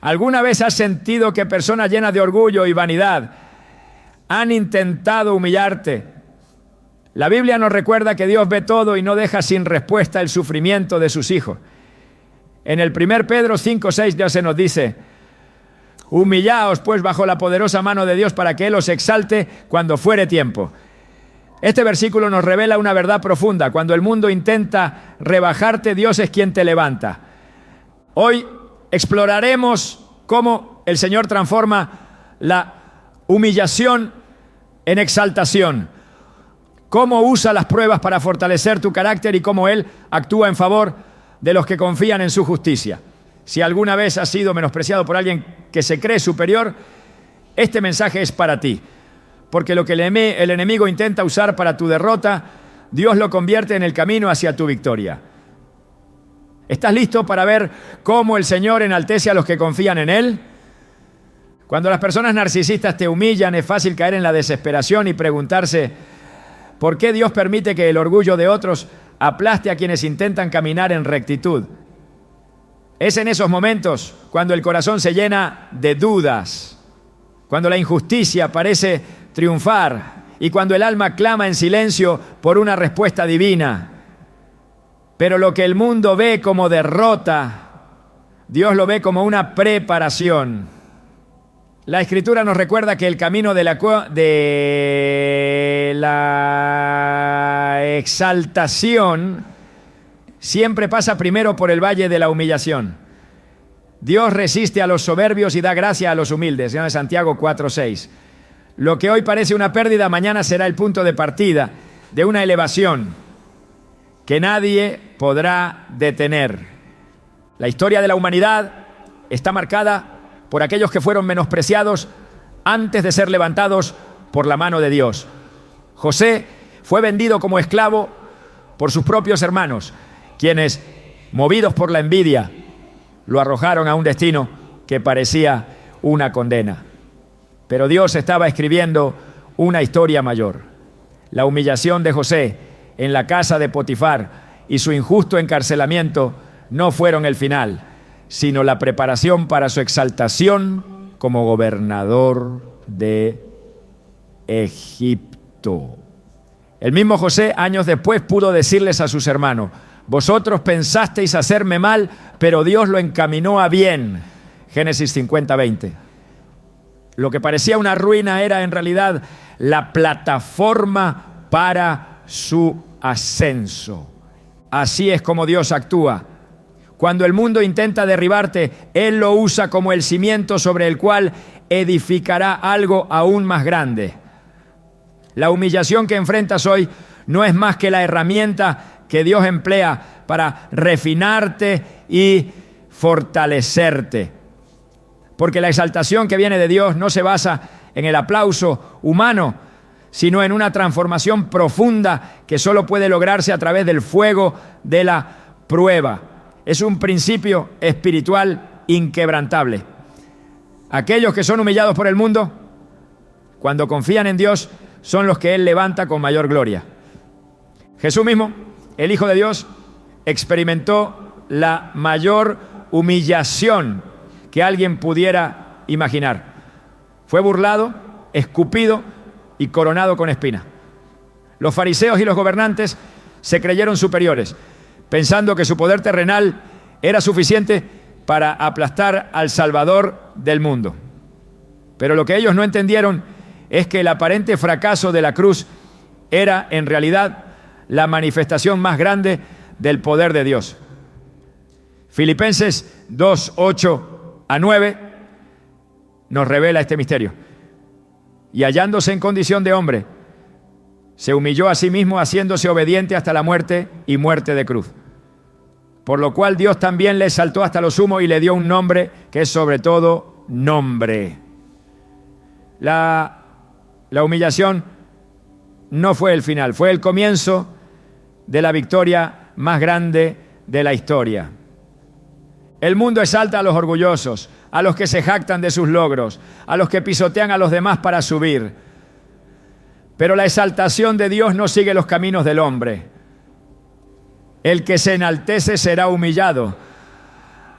¿Alguna vez has sentido que personas llenas de orgullo y vanidad han intentado humillarte? La Biblia nos recuerda que Dios ve todo y no deja sin respuesta el sufrimiento de sus hijos. En el 1 Pedro 5:6 Dios se nos dice: humillaos pues bajo la poderosa mano de Dios para que Él os exalte cuando fuere tiempo. Este versículo nos revela una verdad profunda. Cuando el mundo intenta rebajarte, Dios es quien te levanta. Hoy exploraremos cómo el Señor transforma la humillación en exaltación, cómo usa las pruebas para fortalecer tu carácter y cómo Él actúa en favor de los que confían en su justicia. Si alguna vez has sido menospreciado por alguien que se cree superior, este mensaje es para ti. Porque lo que el enemigo intenta usar para tu derrota, Dios lo convierte en el camino hacia tu victoria. ¿Estás listo para ver cómo el Señor enaltece a los que confían en Él? Cuando las personas narcisistas te humillan, es fácil caer en la desesperación y preguntarse: ¿por qué Dios permite que el orgullo de otros aplaste a quienes intentan caminar en rectitud? Es en esos momentos cuando el corazón se llena de dudas, cuando la injusticia parece triunfar y cuando el alma clama en silencio por una respuesta divina. Pero lo que el mundo ve como derrota, Dios lo ve como una preparación. La Escritura nos recuerda que el camino de la exaltación siempre pasa primero por el valle de la humillación. Dios resiste a los soberbios y da gracia a los humildes. En Santiago 4:6. Lo que hoy parece una pérdida, mañana será el punto de partida de una elevación que nadie podrá detener. La historia de la humanidad está marcada por aquellos que fueron menospreciados antes de ser levantados por la mano de Dios. José fue vendido como esclavo por sus propios hermanos, quienes, movidos por la envidia, lo arrojaron a un destino que parecía una condena. Pero Dios estaba escribiendo una historia mayor. La humillación de José en la casa de Potifar y su injusto encarcelamiento no fueron el final, sino la preparación para su exaltación como gobernador de Egipto. El mismo José, años después, pudo decirles a sus hermanos: vosotros pensasteis hacerme mal, pero Dios lo encaminó a bien. Génesis 50:20. Lo que parecía una ruina era en realidad la plataforma para su ascenso. Así es como Dios actúa. Cuando el mundo intenta derribarte, Él lo usa como el cimiento sobre el cual edificará algo aún más grande. La humillación que enfrentas hoy no es más que la herramienta que Dios emplea para refinarte y fortalecerte. Porque la exaltación que viene de Dios no se basa en el aplauso humano, sino en una transformación profunda que solo puede lograrse a través del fuego de la prueba. Es un principio espiritual inquebrantable. Aquellos que son humillados por el mundo, cuando confían en Dios, son los que Él levanta con mayor gloria. Jesús mismo, el Hijo de Dios, experimentó la mayor humillación que alguien pudiera imaginar. Fue burlado, escupido y coronado con espinas. Los fariseos y los gobernantes se creyeron superiores, pensando que su poder terrenal era suficiente para aplastar al Salvador del mundo. Pero lo que ellos no entendieron es que el aparente fracaso de la cruz era en realidad la manifestación más grande del poder de Dios. Filipenses 2:8-9 nos revela este misterio. Y hallándose en condición de hombre, se humilló a sí mismo, haciéndose obediente hasta la muerte y muerte de cruz. Por lo cual Dios también le exaltó hasta lo sumo y le dio un nombre que es sobre todo nombre. La humillación no fue el final, fue el comienzo de la victoria más grande de la historia. El mundo exalta a los orgullosos, a los que se jactan de sus logros, a los que pisotean a los demás para subir. Pero la exaltación de Dios no sigue los caminos del hombre. El que se enaltece será humillado.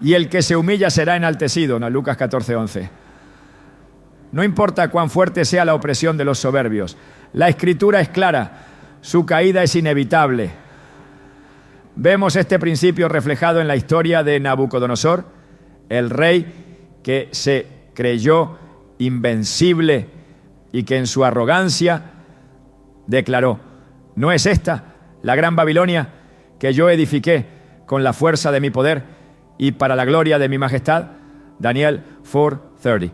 y el que se humilla será enaltecido. No, Lucas 14:11. No importa cuán fuerte sea la opresión de los soberbios, la Escritura es clara, su caída es inevitable. Vemos este principio reflejado en la historia de Nabucodonosor, el rey que se creyó invencible y que en su arrogancia declaró: ¿no es esta la gran Babilonia que yo edifiqué con la fuerza de mi poder y para la gloria de mi majestad? Daniel 4:30.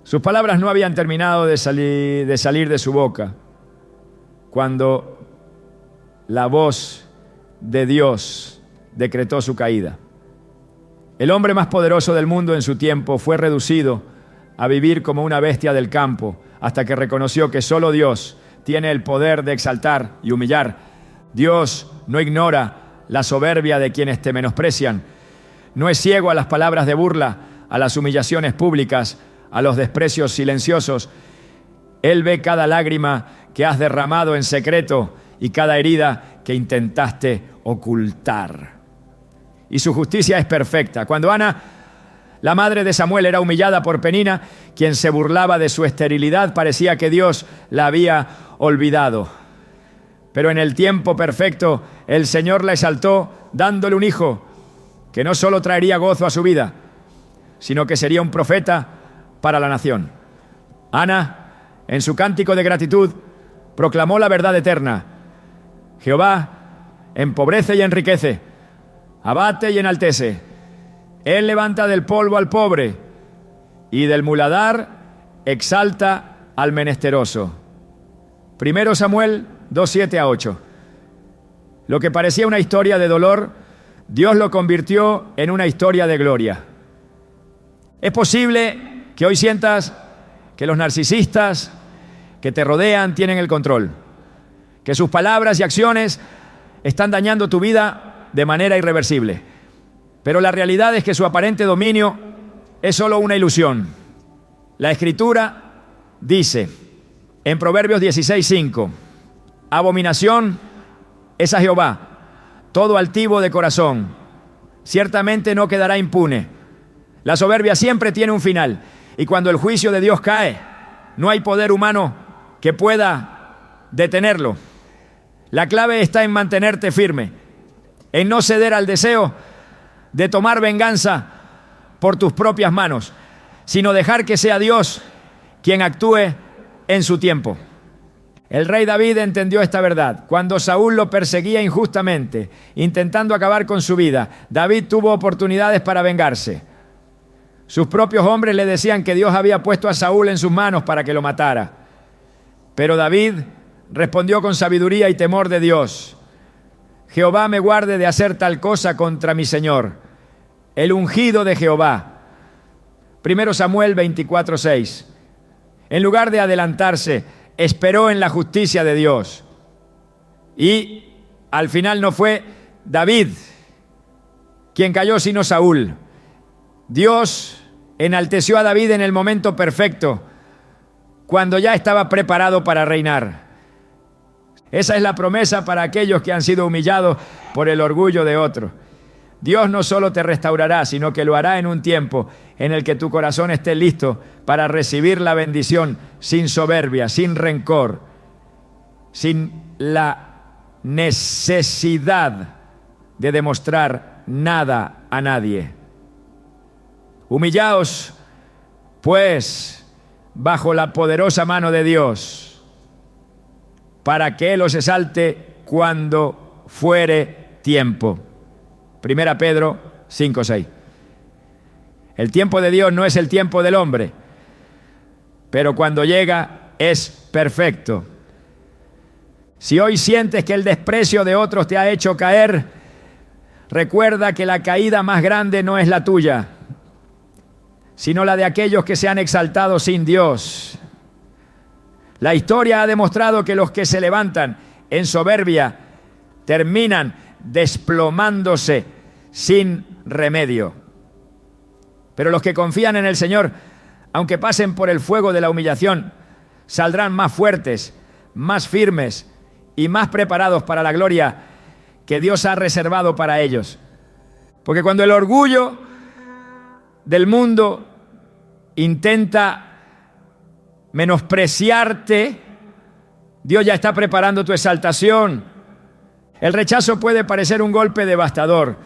Sus palabras no habían terminado de salir de su boca cuando la voz de Dios decretó su caída. El hombre más poderoso del mundo en su tiempo fue reducido a vivir como una bestia del campo hasta que reconoció que solo Dios tiene el poder de exaltar y humillar. Dios no ignora la soberbia de quienes te menosprecian. No es ciego a las palabras de burla, a las humillaciones públicas, a los desprecios silenciosos. Él ve cada lágrima que has derramado en secreto y cada herida que intentaste ocultar. Y su justicia es perfecta. Cuando Ana, la madre de Samuel, era humillada por Penina, quien se burlaba de su esterilidad, parecía que Dios la había olvidado. Pero en el tiempo perfecto, el Señor la exaltó, dándole un hijo que no solo traería gozo a su vida, sino que sería un profeta para la nación. Ana, en su cántico de gratitud, proclamó la verdad eterna: Jehová empobrece y enriquece, abate y enaltece. Él levanta del polvo al pobre y del muladar exalta al menesteroso. 1 Samuel 2:7-8. Lo que parecía una historia de dolor, Dios lo convirtió en una historia de gloria. Es posible que hoy sientas que los narcisistas que te rodean tienen el control, que sus palabras y acciones están dañando tu vida de manera irreversible. Pero la realidad es que su aparente dominio es solo una ilusión. La Escritura dice en Proverbios 16:5: abominación es a Jehová todo altivo de corazón, ciertamente no quedará impune. La soberbia siempre tiene un final, y cuando el juicio de Dios cae, no hay poder humano que pueda detenerlo. La clave está en mantenerte firme, en no ceder al deseo de tomar venganza por tus propias manos, sino dejar que sea Dios quien actúe en su tiempo. El rey David entendió esta verdad. Cuando Saúl lo perseguía injustamente, intentando acabar con su vida, David tuvo oportunidades para vengarse. Sus propios hombres le decían que Dios había puesto a Saúl en sus manos para que lo matara. Pero David respondió con sabiduría y temor de Dios: Jehová me guarde de hacer tal cosa contra mi Señor, el ungido de Jehová. 1 Samuel 24:6. En lugar de adelantarse, esperó en la justicia de Dios. Y al final no fue David quien cayó, sino Saúl. Dios enalteció a David en el momento perfecto, cuando ya estaba preparado para reinar. Esa es la promesa para aquellos que han sido humillados por el orgullo de otros. Dios no solo te restaurará, sino que lo hará en un tiempo en el que tu corazón esté listo para recibir la bendición sin soberbia, sin rencor, sin la necesidad de demostrar nada a nadie. Humillaos, pues, bajo la poderosa mano de Dios, para que Él os exalte cuando fuere tiempo. 1 Pedro 5:6. El tiempo de Dios no es el tiempo del hombre, pero cuando llega es perfecto. Si hoy sientes que el desprecio de otros te ha hecho caer, recuerda que la caída más grande no es la tuya, sino la de aquellos que se han exaltado sin Dios. La historia ha demostrado que los que se levantan en soberbia terminan desplomándose sin remedio. Pero los que confían en el Señor, aunque pasen por el fuego de la humillación, saldrán más fuertes, más firmes y más preparados para la gloria que Dios ha reservado para ellos. Porque cuando el orgullo del mundo intenta menospreciarte, Dios ya está preparando tu exaltación. El rechazo puede parecer un golpe devastador,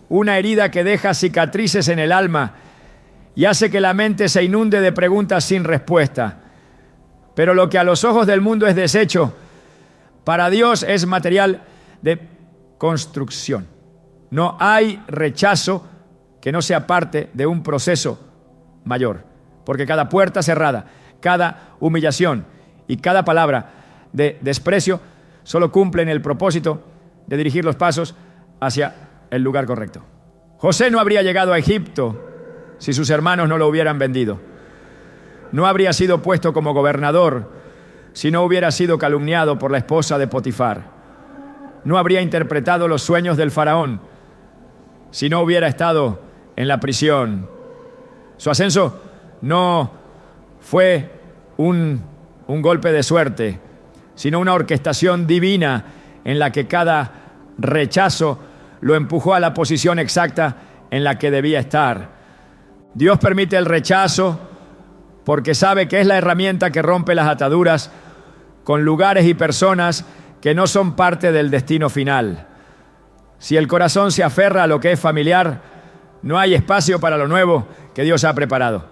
una herida que deja cicatrices en el alma y hace que la mente se inunde de preguntas sin respuesta. Pero lo que a los ojos del mundo es desecho, para Dios es material de construcción. No hay rechazo que no sea parte de un proceso mayor, porque cada puerta cerrada, cada humillación y cada palabra de desprecio solo cumplen el propósito de dirigir los pasos hacia el lugar correcto. José no habría llegado a Egipto si sus hermanos no lo hubieran vendido. No habría sido puesto como gobernador si no hubiera sido calumniado por la esposa de Potifar. No habría interpretado los sueños del faraón si no hubiera estado en la prisión. Su ascenso no fue un golpe de suerte, sino una orquestación divina en la que cada rechazo lo empujó a la posición exacta en la que debía estar. Dios permite el rechazo porque sabe que es la herramienta que rompe las ataduras con lugares y personas que no son parte del destino final. Si el corazón se aferra a lo que es familiar, no hay espacio para lo nuevo que Dios ha preparado.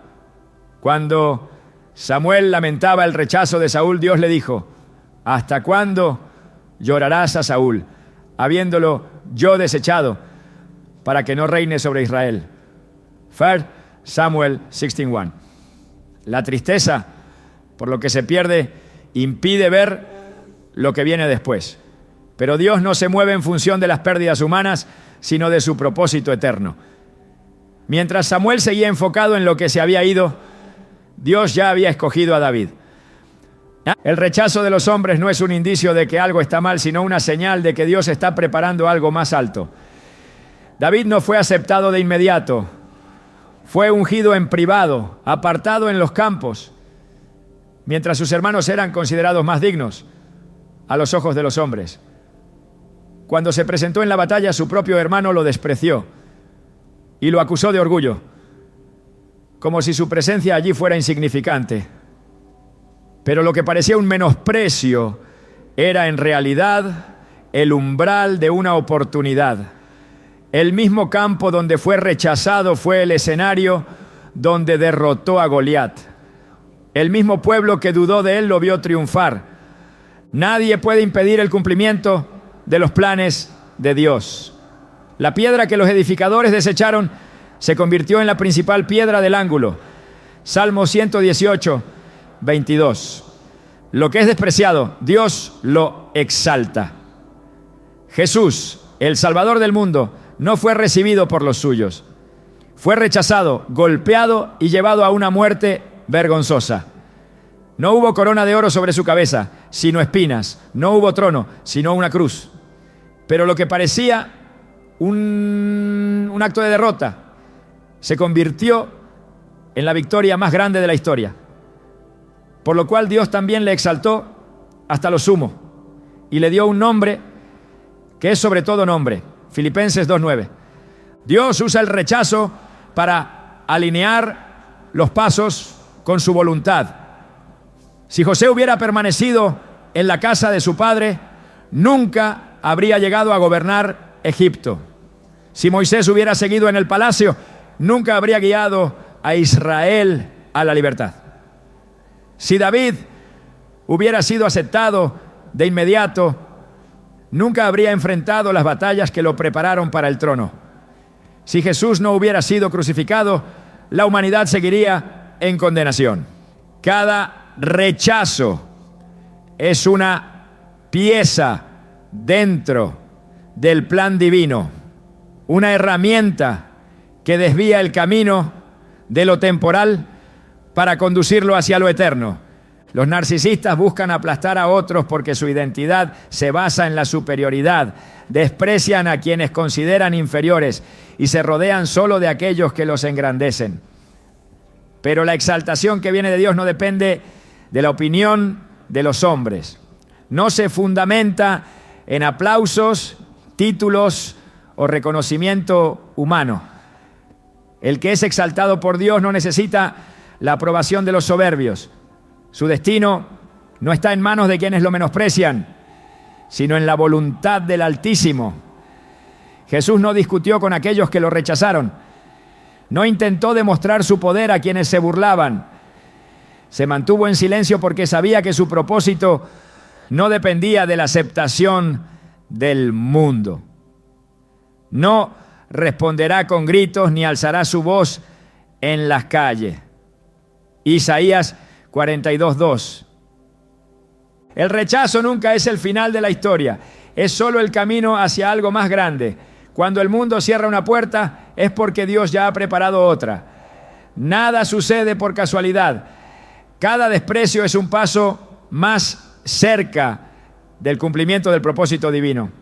Cuando Samuel lamentaba el rechazo de Saúl, Dios le dijo: ¿hasta cuándo llorarás a Saúl, habiéndolo yo desechado, para que no reine sobre Israel? 1 Samuel 16:1. La tristeza por lo que se pierde impide ver lo que viene después. Pero Dios no se mueve en función de las pérdidas humanas, sino de su propósito eterno. Mientras Samuel seguía enfocado en lo que se había ido, Dios ya había escogido a David. El rechazo de los hombres no es un indicio de que algo está mal, sino una señal de que Dios está preparando algo más alto. David no fue aceptado de inmediato. Fue ungido en privado, apartado en los campos, mientras sus hermanos eran considerados más dignos a los ojos de los hombres. Cuando se presentó en la batalla, su propio hermano lo despreció y lo acusó de orgullo, como si su presencia allí fuera insignificante. Pero lo que parecía un menosprecio era en realidad el umbral de una oportunidad. El mismo campo donde fue rechazado fue el escenario donde derrotó a Goliat. El mismo pueblo que dudó de él lo vio triunfar. Nadie puede impedir el cumplimiento de los planes de Dios. La piedra que los edificadores desecharon se convirtió en la principal piedra del ángulo. Salmo 118, 22. Lo que es despreciado, Dios lo exalta. Jesús, el Salvador del mundo, no fue recibido por los suyos. Fue rechazado, golpeado y llevado a una muerte vergonzosa. No hubo corona de oro sobre su cabeza, sino espinas. No hubo trono, sino una cruz. Pero lo que parecía un acto de derrota se convirtió en la victoria más grande de la historia. Por lo cual Dios también le exaltó hasta lo sumo y le dio un nombre que es sobre todo nombre. Filipenses 2:9. Dios usa el rechazo para alinear los pasos con su voluntad. Si José hubiera permanecido en la casa de su padre, nunca habría llegado a gobernar Egipto. Si Moisés hubiera seguido en el palacio, nunca habría guiado a Israel a la libertad. Si David hubiera sido aceptado de inmediato, nunca habría enfrentado las batallas que lo prepararon para el trono. Si Jesús no hubiera sido crucificado, la humanidad seguiría en condenación. Cada rechazo es una pieza dentro del plan divino, una herramienta que desvía el camino de lo temporal para conducirlo hacia lo eterno. Los narcisistas buscan aplastar a otros porque su identidad se basa en la superioridad. Desprecian a quienes consideran inferiores y se rodean solo de aquellos que los engrandecen. Pero la exaltación que viene de Dios no depende de la opinión de los hombres. No se fundamenta en aplausos, títulos o reconocimiento humano. El que es exaltado por Dios no necesita la aprobación de los soberbios. Su destino no está en manos de quienes lo menosprecian, sino en la voluntad del Altísimo. Jesús no discutió con aquellos que lo rechazaron. No intentó demostrar su poder a quienes se burlaban. Se mantuvo en silencio porque sabía que su propósito no dependía de la aceptación del mundo. No responderá con gritos ni alzará su voz en las calles. Isaías 42:2. El rechazo nunca es el final de la historia, es solo el camino hacia algo más grande. Cuando el mundo cierra una puerta es porque Dios ya ha preparado otra. Nada sucede por casualidad. Cada desprecio es un paso más cerca del cumplimiento del propósito divino.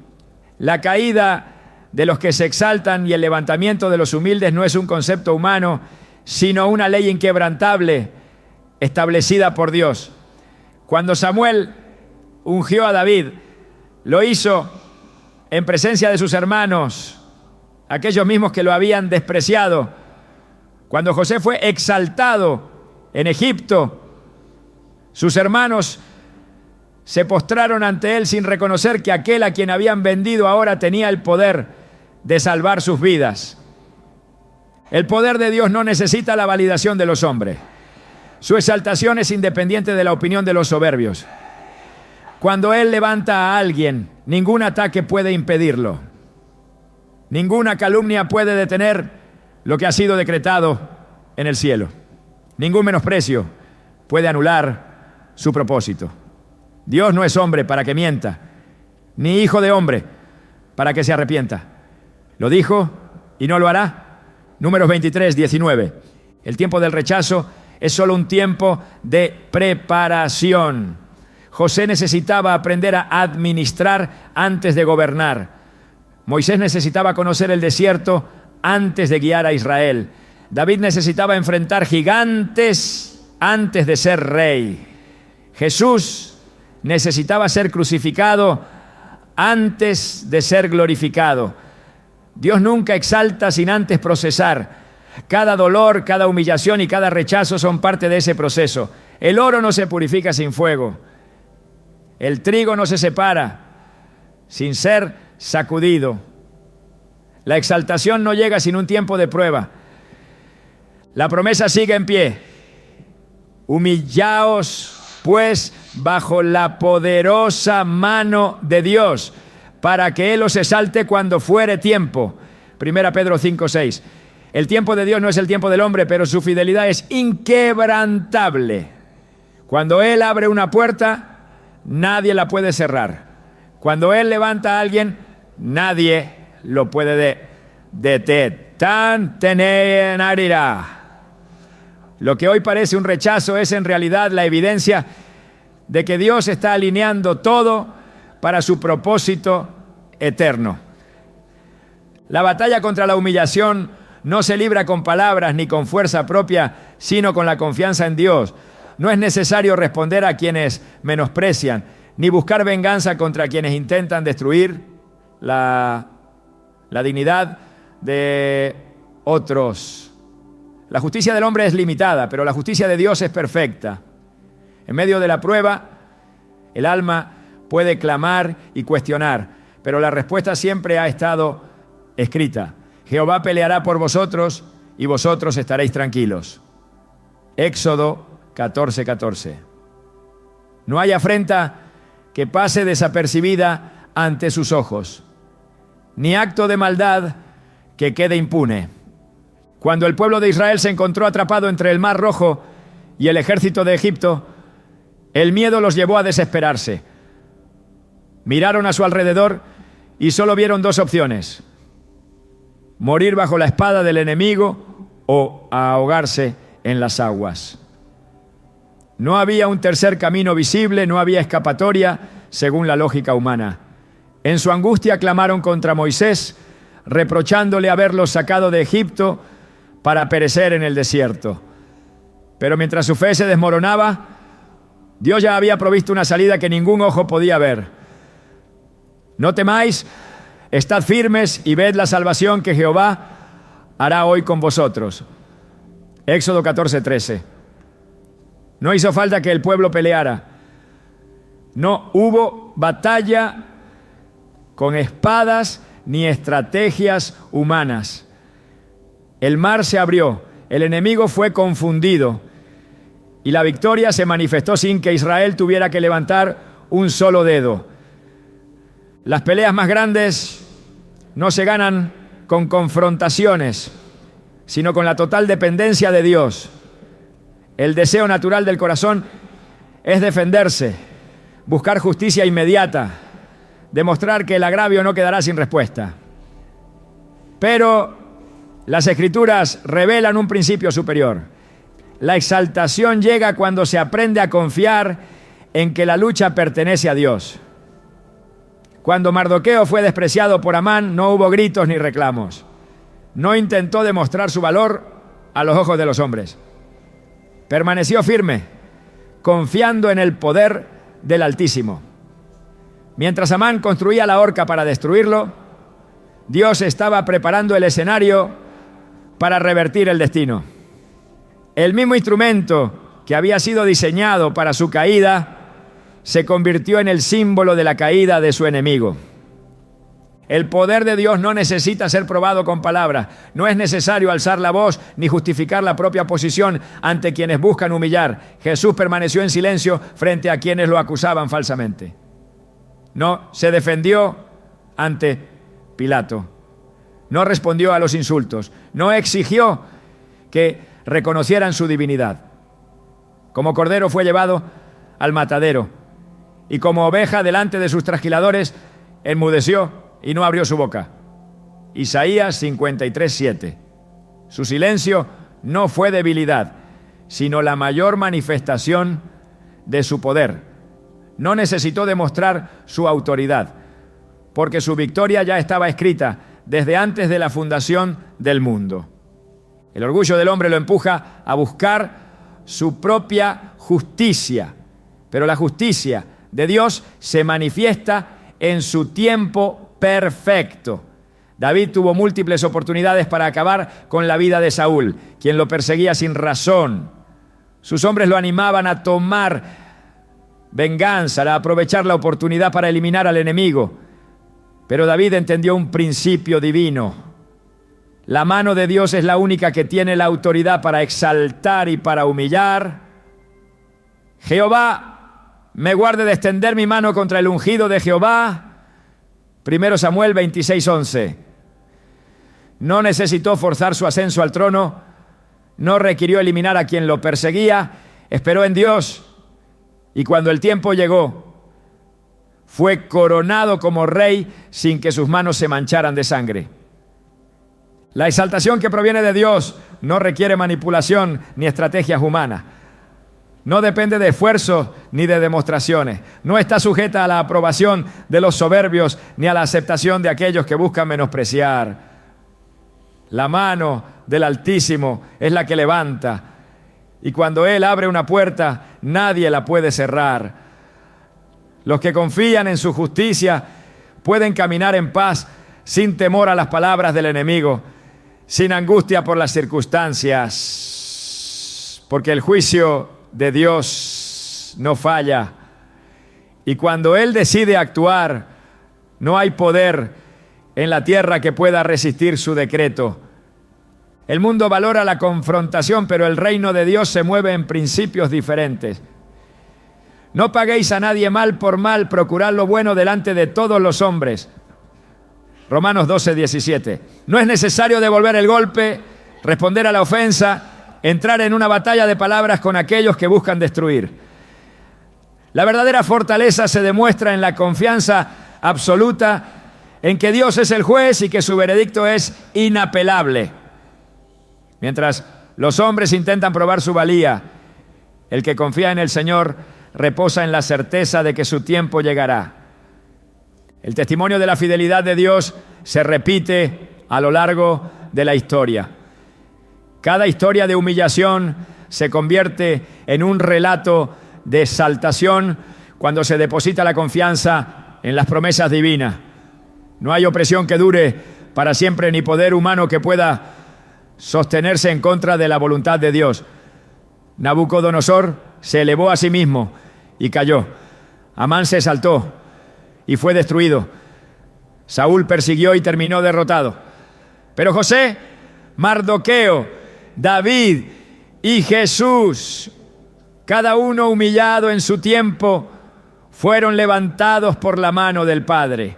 La caída de los que se exaltan y el levantamiento de los humildes no es un concepto humano, sino una ley inquebrantable establecida por Dios. Cuando Samuel ungió a David, lo hizo en presencia de sus hermanos, aquellos mismos que lo habían despreciado. Cuando José fue exaltado en Egipto, sus hermanos se postraron ante él sin reconocer que aquel a quien habían vendido ahora tenía el poder de salvar sus vidas. El poder de Dios no necesita la validación de los hombres. Su exaltación es independiente de la opinión de los soberbios. Cuando Él levanta a alguien, ningún ataque puede impedirlo. Ninguna calumnia puede detener lo que ha sido decretado en el cielo. Ningún menosprecio puede anular su propósito. Dios no es hombre para que mienta, ni hijo de hombre para que se arrepienta. Lo dijo y no lo hará. Números 23:19. El tiempo del rechazo es solo un tiempo de preparación. José necesitaba aprender a administrar antes de gobernar. Moisés necesitaba conocer el desierto antes de guiar a Israel. David necesitaba enfrentar gigantes antes de ser rey. Jesús necesitaba ser crucificado antes de ser glorificado. Dios nunca exalta sin antes procesar. Cada dolor, cada humillación y cada rechazo son parte de ese proceso. El oro no se purifica sin fuego. El trigo no se separa sin ser sacudido. La exaltación no llega sin un tiempo de prueba. La promesa sigue en pie. Humillaos, pues, bajo la poderosa mano de Dios, para que Él os exalte cuando fuere tiempo. 1 Pedro 5:6. El tiempo de Dios no es el tiempo del hombre, pero su fidelidad es inquebrantable. Cuando Él abre una puerta, nadie la puede cerrar. Cuando Él levanta a alguien, nadie lo puede detener. Lo que hoy parece un rechazo es en realidad la evidencia de que Dios está alineando todo para su propósito eterno. La batalla contra la humillación no se libra con palabras ni con fuerza propia, sino con la confianza en Dios. No es necesario responder a quienes menosprecian, ni buscar venganza contra quienes intentan destruir la dignidad de otros. La justicia del hombre es limitada, pero la justicia de Dios es perfecta. En medio de la prueba, el alma puede clamar y cuestionar, pero la respuesta siempre ha estado escrita. Jehová peleará por vosotros y vosotros estaréis tranquilos. Éxodo 14:14. No hay afrenta que pase desapercibida ante sus ojos, ni acto de maldad que quede impune. Cuando el pueblo de Israel se encontró atrapado entre el Mar Rojo y el ejército de Egipto, el miedo los llevó a desesperarse. Miraron a su alrededor y solo vieron dos opciones: morir bajo la espada del enemigo o ahogarse en las aguas. No había un tercer camino visible, no había escapatoria según la lógica humana. En su angustia clamaron contra Moisés, reprochándole haberlos sacado de Egipto para perecer en el desierto. Pero mientras su fe se desmoronaba, Dios ya había provisto una salida que ningún ojo podía ver. No temáis, estad firmes y ved la salvación que Jehová hará hoy con vosotros. Éxodo 14:13. No hizo falta que el pueblo peleara. No hubo batalla con espadas ni estrategias humanas. El mar se abrió, el enemigo fue confundido y la victoria se manifestó sin que Israel tuviera que levantar un solo dedo. Las peleas más grandes no se ganan con confrontaciones, sino con la total dependencia de Dios. El deseo natural del corazón es defenderse, buscar justicia inmediata, demostrar que el agravio no quedará sin respuesta. Pero las Escrituras revelan un principio superior. La exaltación llega cuando se aprende a confiar en que la lucha pertenece a Dios. Cuando Mardoqueo fue despreciado por Amán, no hubo gritos ni reclamos. No intentó demostrar su valor a los ojos de los hombres. Permaneció firme, confiando en el poder del Altísimo. Mientras Amán construía la horca para destruirlo, Dios estaba preparando el escenario para revertir el destino. El mismo instrumento que había sido diseñado para su caída se convirtió en el símbolo de la caída de su enemigo. El poder de Dios no necesita ser probado con palabras. No es necesario alzar la voz ni justificar la propia posición ante quienes buscan humillar. Jesús permaneció en silencio frente a quienes lo acusaban falsamente. No se defendió ante Pilato. No respondió a los insultos. No exigió que reconocieran su divinidad. Como cordero fue llevado al matadero y como oveja delante de sus trasquiladores enmudeció y no abrió su boca. Isaías 53:7. Su silencio no fue debilidad, sino la mayor manifestación de su poder. No necesitó demostrar su autoridad, porque su victoria ya estaba escrita desde antes de la fundación del mundo. El orgullo del hombre lo empuja a buscar su propia justicia, pero la justicia de Dios se manifiesta en su tiempo perfecto. David tuvo múltiples oportunidades para acabar con la vida de Saúl, quien lo perseguía sin razón. Sus hombres lo animaban a tomar venganza, a aprovechar la oportunidad para eliminar al enemigo. Pero David entendió un principio divino. La mano de Dios es la única que tiene la autoridad para exaltar y para humillar. Jehová me guarde de extender mi mano contra el ungido de Jehová. 1 Samuel 26:11. No necesitó forzar su ascenso al trono, no requirió eliminar a quien lo perseguía, esperó en Dios y cuando el tiempo llegó, fue coronado como rey sin que sus manos se mancharan de sangre. La exaltación que proviene de Dios no requiere manipulación ni estrategias humanas. No depende de esfuerzos ni de demostraciones. No está sujeta a la aprobación de los soberbios ni a la aceptación de aquellos que buscan menospreciar. La mano del Altísimo es la que levanta, y cuando Él abre una puerta, nadie la puede cerrar. Los que confían en su justicia pueden caminar en paz sin temor a las palabras del enemigo, sin angustia por las circunstancias, porque el juicio de Dios no falla. Y cuando Él decide actuar, no hay poder en la tierra que pueda resistir su decreto. El mundo valora la confrontación, pero el reino de Dios se mueve en principios diferentes. No paguéis a nadie mal por mal, procurad lo bueno delante de todos los hombres. Romanos 12:17. No es necesario devolver el golpe, responder a la ofensa, entrar en una batalla de palabras con aquellos que buscan destruir. La verdadera fortaleza se demuestra en la confianza absoluta en que Dios es el juez y que su veredicto es inapelable. Mientras los hombres intentan probar su valía, el que confía en el Señor reposa en la certeza de que su tiempo llegará. El testimonio de la fidelidad de Dios se repite a lo largo de la historia. Cada historia de humillación se convierte en un relato de exaltación cuando se deposita la confianza en las promesas divinas. No hay opresión que dure para siempre, ni poder humano que pueda sostenerse en contra de la voluntad de Dios. Nabucodonosor se elevó a sí mismo y cayó. Amán se exaltó y fue destruido. Saúl persiguió y terminó derrotado. Pero José, Mardoqueo, David y Jesús, cada uno humillado en su tiempo, fueron levantados por la mano del Padre.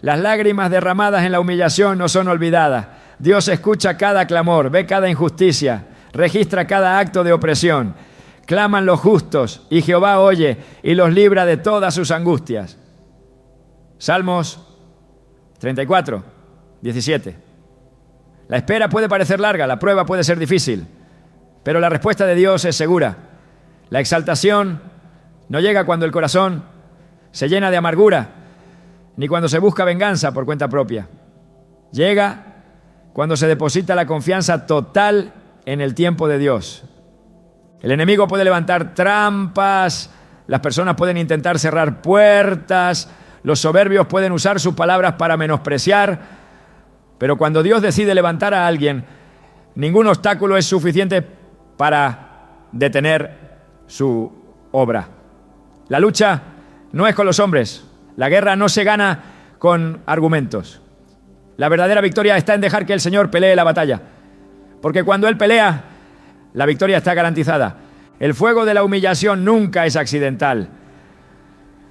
Las lágrimas derramadas en la humillación no son olvidadas. Dios escucha cada clamor, ve cada injusticia, registra cada acto de opresión. Claman los justos y Jehová oye y los libra de todas sus angustias. Salmos 34, 17. La espera puede parecer larga, la prueba puede ser difícil, pero la respuesta de Dios es segura. La exaltación no llega cuando el corazón se llena de amargura, ni cuando se busca venganza por cuenta propia. Llega cuando se deposita la confianza total en el tiempo de Dios. El enemigo puede levantar trampas, las personas pueden intentar cerrar puertas, los soberbios pueden usar sus palabras para menospreciar, pero cuando Dios decide levantar a alguien, ningún obstáculo es suficiente para detener su obra. La lucha no es con los hombres, la guerra no se gana con argumentos. La verdadera victoria está en dejar que el Señor pelee la batalla, porque cuando Él pelea, la victoria está garantizada. El fuego de la humillación nunca es accidental.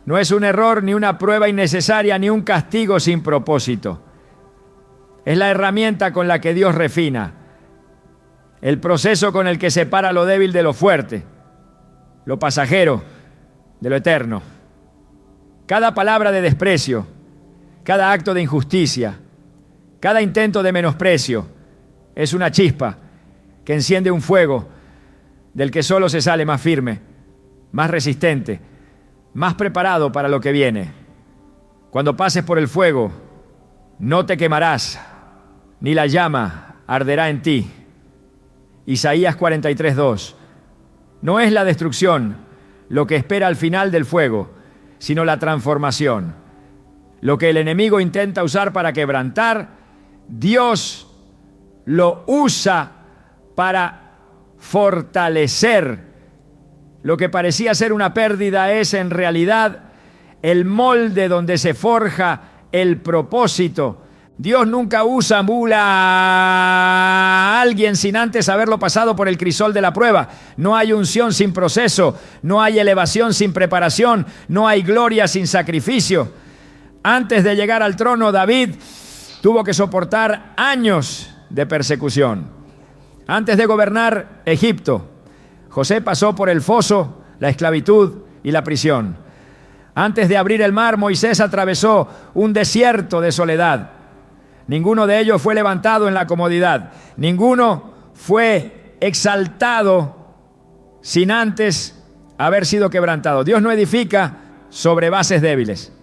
No es un error, ni una prueba innecesaria, ni un castigo sin propósito. Es la herramienta con la que Dios refina, el proceso con el que separa lo débil de lo fuerte, lo pasajero de lo eterno. Cada palabra de desprecio, cada acto de injusticia, cada intento de menosprecio es una chispa que enciende un fuego del que solo se sale más firme, más resistente, más preparado para lo que viene. Cuando pases por el fuego, no te quemarás, ni la llama arderá en ti. Isaías 43:2. No es la destrucción lo que espera al final del fuego, sino la transformación. Lo que el enemigo intenta usar para quebrantar, Dios lo usa para fortalecer. Lo que parecía ser una pérdida es en realidad el molde donde se forja el propósito. Dios nunca usa a alguien sin antes haberlo pasado por el crisol de la prueba. No hay unción sin proceso, no hay elevación sin preparación, no hay gloria sin sacrificio. Antes de llegar al trono, David tuvo que soportar años de persecución. Antes de gobernar Egipto, José pasó por el foso, la esclavitud y la prisión. Antes de abrir el mar, Moisés atravesó un desierto de soledad. Ninguno de ellos fue levantado en la comodidad. Ninguno fue exaltado sin antes haber sido quebrantado. Dios no edifica sobre bases débiles.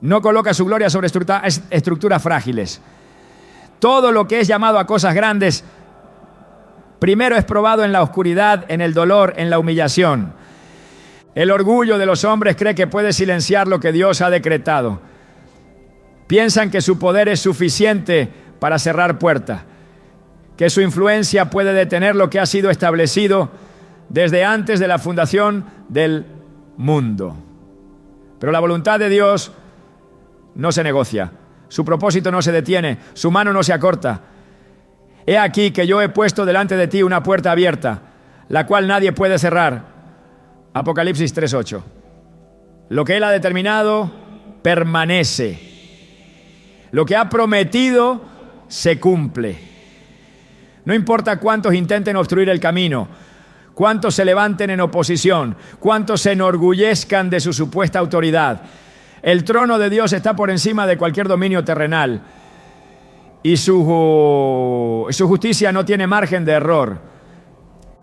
No coloca su gloria sobre estructuras frágiles. Todo lo que es llamado a cosas grandes, primero es probado en la oscuridad, en el dolor, en la humillación. El orgullo de los hombres cree que puede silenciar lo que Dios ha decretado. Piensan que su poder es suficiente para cerrar puertas, que su influencia puede detener lo que ha sido establecido desde antes de la fundación del mundo. Pero la voluntad de Dios no se negocia, su propósito no se detiene, su mano no se acorta. He aquí que yo he puesto delante de ti una puerta abierta, la cual nadie puede cerrar. Apocalipsis 3:8. Lo que Él ha determinado permanece. Lo que ha prometido se cumple. No importa cuántos intenten obstruir el camino, cuántos se levanten en oposición, cuántos se enorgullezcan de su supuesta autoridad. El trono de Dios está por encima de cualquier dominio terrenal y su justicia no tiene margen de error.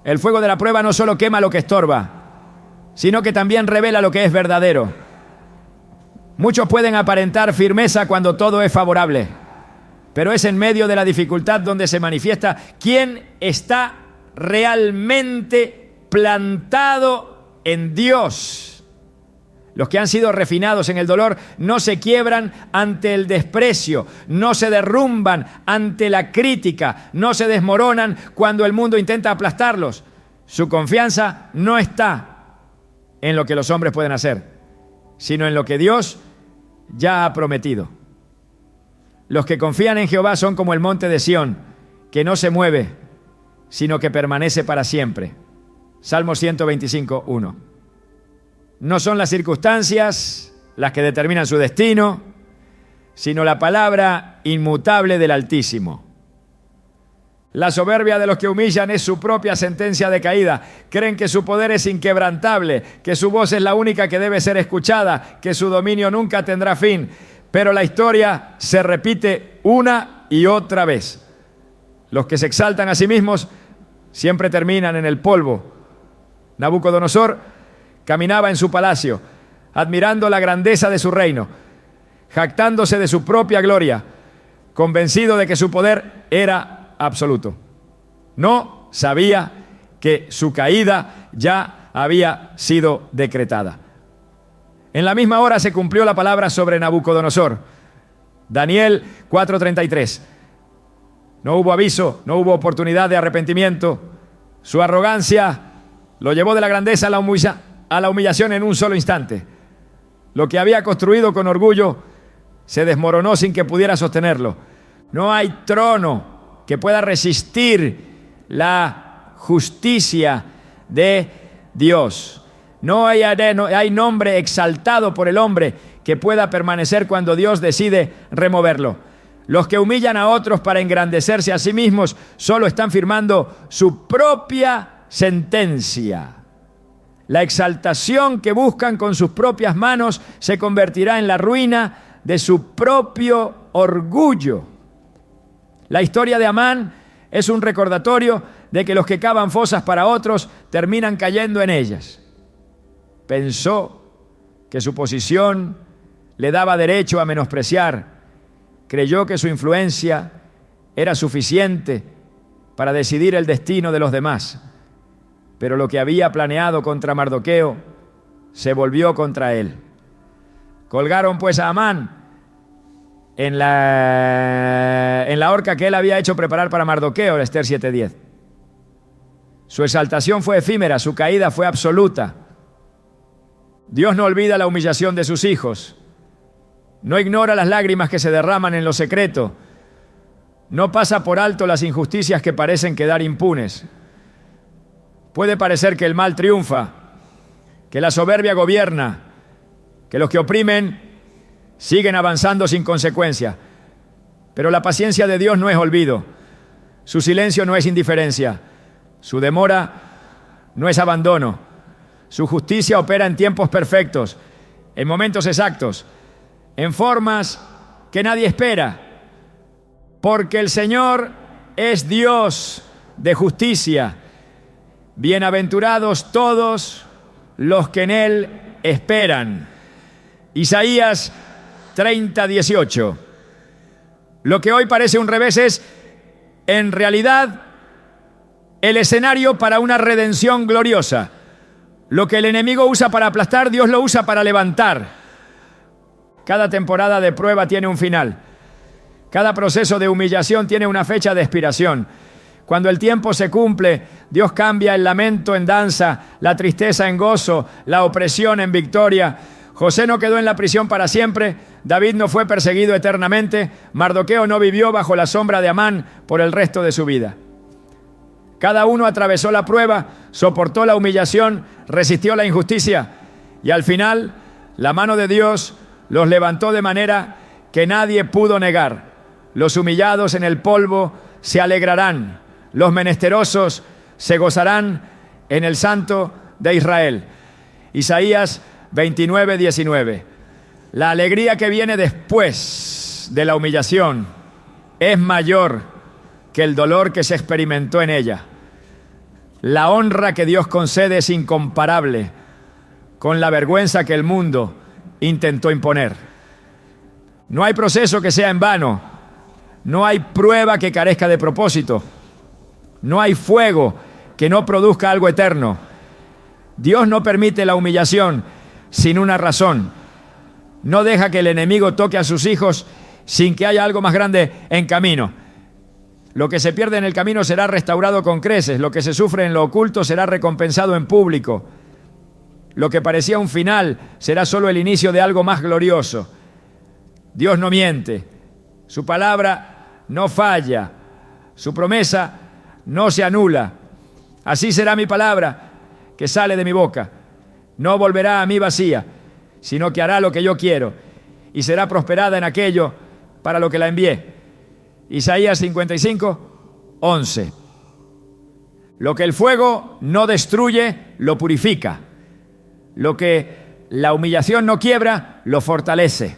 El fuego de la prueba no solo quema lo que estorba, sino que también revela lo que es verdadero. Muchos pueden aparentar firmeza cuando todo es favorable, pero es en medio de la dificultad donde se manifiesta quién está realmente plantado en Dios. Los que han sido refinados en el dolor no se quiebran ante el desprecio, no se derrumban ante la crítica, no se desmoronan cuando el mundo intenta aplastarlos. Su confianza no está en lo que los hombres pueden hacer, sino en lo que Dios ya ha prometido. Los que confían en Jehová son como el monte de Sión, que no se mueve, sino que permanece para siempre. Salmo 125, 1. No son las circunstancias las que determinan su destino, sino la palabra inmutable del Altísimo. La soberbia de los que humillan es su propia sentencia de caída. Creen que su poder es inquebrantable, que su voz es la única que debe ser escuchada, que su dominio nunca tendrá fin. Pero la historia se repite una y otra vez. Los que se exaltan a sí mismos siempre terminan en el polvo. Nabucodonosor caminaba en su palacio, admirando la grandeza de su reino, jactándose de su propia gloria, convencido de que su poder era absoluto. No sabía que su caída ya había sido decretada. En la misma hora se cumplió la palabra sobre Nabucodonosor. Daniel 4:33. No hubo aviso, no hubo oportunidad de arrepentimiento. Su arrogancia lo llevó de la grandeza a la humillación en un solo instante. Lo que había construido con orgullo se desmoronó sin que pudiera sostenerlo. No hay trono que pueda resistir la justicia de Dios. No hay nombre exaltado por el hombre que pueda permanecer cuando Dios decide removerlo. Los que humillan a otros para engrandecerse a sí mismos solo están firmando su propia sentencia. La exaltación que buscan con sus propias manos se convertirá en la ruina de su propio orgullo. La historia de Amán es un recordatorio de que los que cavan fosas para otros terminan cayendo en ellas. Pensó que su posición le daba derecho a menospreciar. Creyó que su influencia era suficiente para decidir el destino de los demás. Pero lo que había planeado contra Mardoqueo se volvió contra él. Colgaron pues a Amán en la horca que él había hecho preparar para Mardoqueo, Esther 7:10. Su exaltación fue efímera, su caída fue absoluta. Dios no olvida la humillación de sus hijos. No ignora las lágrimas que se derraman en lo secreto. No pasa por alto las injusticias que parecen quedar impunes. Puede parecer que el mal triunfa, que la soberbia gobierna, que los que oprimen siguen avanzando sin consecuencia. Pero la paciencia de Dios no es olvido. Su silencio no es indiferencia. Su demora no es abandono. Su justicia opera en tiempos perfectos, en momentos exactos, en formas que nadie espera. Porque el Señor es Dios de justicia. Bienaventurados todos los que en Él esperan. Isaías 30:18. Lo que hoy parece un revés es, en realidad, el escenario para una redención gloriosa. Lo que el enemigo usa para aplastar, Dios lo usa para levantar. Cada temporada de prueba tiene un final. Cada proceso de humillación tiene una fecha de expiración. Cuando el tiempo se cumple, Dios cambia el lamento en danza, la tristeza en gozo, la opresión en victoria. José no quedó en la prisión para siempre, David no fue perseguido eternamente, Mardoqueo no vivió bajo la sombra de Amán por el resto de su vida. Cada uno atravesó la prueba, soportó la humillación, resistió la injusticia y al final la mano de Dios los levantó de manera que nadie pudo negar. Los humillados en el polvo se alegrarán. Los menesterosos se gozarán en el Santo de Israel. Isaías 29:19. La alegría que viene después de la humillación es mayor que el dolor que se experimentó en ella. La honra que Dios concede es incomparable con la vergüenza que el mundo intentó imponer. No hay proceso que sea en vano. No hay prueba que carezca de propósito. No hay fuego que no produzca algo eterno. Dios no permite la humillación sin una razón. No deja que el enemigo toque a sus hijos sin que haya algo más grande en camino. Lo que se pierde en el camino será restaurado con creces. Lo que se sufre en lo oculto será recompensado en público. Lo que parecía un final será solo el inicio de algo más glorioso. Dios no miente. Su palabra no falla. Su promesa no se anula. Así será mi palabra que sale de mi boca. No volverá a mí vacía, sino que hará lo que yo quiero y será prosperada en aquello para lo que la envié. Isaías 55, 11. Lo que el fuego no destruye, lo purifica. Lo que la humillación no quiebra, lo fortalece.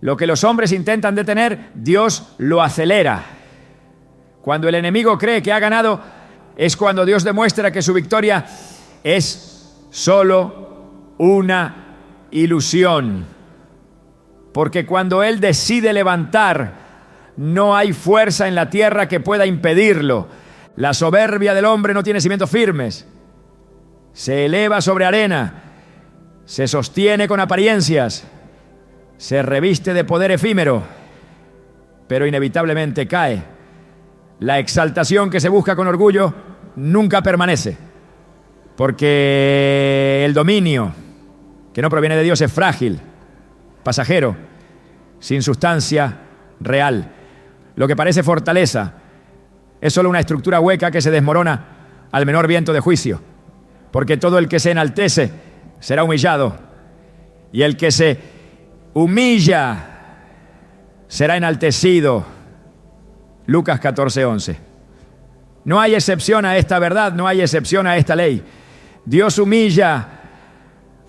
Lo que los hombres intentan detener, Dios lo acelera. Cuando el enemigo cree que ha ganado, es cuando Dios demuestra que su victoria es solo una ilusión. Porque cuando Él decide levantar, no hay fuerza en la tierra que pueda impedirlo. La soberbia del hombre no tiene cimientos firmes. Se eleva sobre arena, se sostiene con apariencias, se reviste de poder efímero, pero inevitablemente cae. La exaltación que se busca con orgullo nunca permanece, porque el dominio que no proviene de Dios es frágil, pasajero, sin sustancia real. Lo que parece fortaleza es solo una estructura hueca que se desmorona al menor viento de juicio, porque todo el que se enaltece será humillado, y el que se humilla será enaltecido. Lucas 14:11. No hay excepción a esta verdad, no hay excepción a esta ley. Dios humilla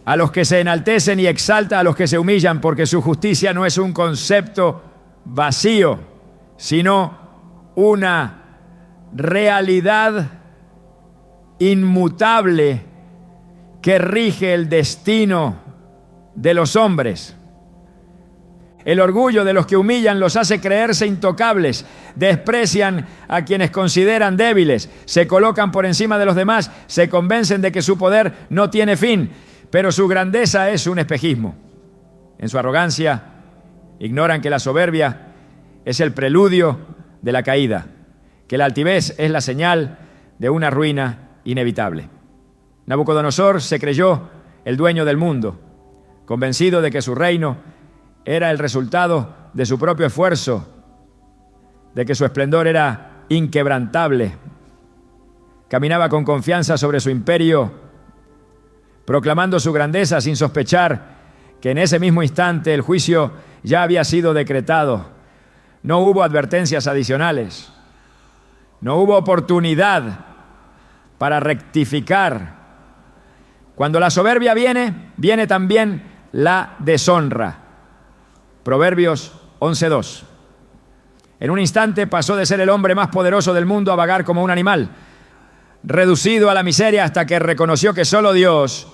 a los que se enaltecen y exalta a los que se humillan, porque su justicia no es un concepto vacío, sino una realidad inmutable que rige el destino de los hombres. El orgullo de los que humillan los hace creerse intocables, desprecian a quienes consideran débiles, se colocan por encima de los demás, se convencen de que su poder no tiene fin, pero su grandeza es un espejismo. En su arrogancia, ignoran que la soberbia es el preludio de la caída, que la altivez es la señal de una ruina inevitable. Nabucodonosor se creyó el dueño del mundo, convencido de que su reino era el resultado de su propio esfuerzo, de que su esplendor era inquebrantable. Caminaba con confianza sobre su imperio, proclamando su grandeza sin sospechar que en ese mismo instante el juicio ya había sido decretado. No hubo advertencias adicionales, no hubo oportunidad para rectificar. Cuando la soberbia viene, viene también la deshonra. Proverbios 11:2. En un instante pasó de ser el hombre más poderoso del mundo a vagar como un animal, reducido a la miseria hasta que reconoció que solo Dios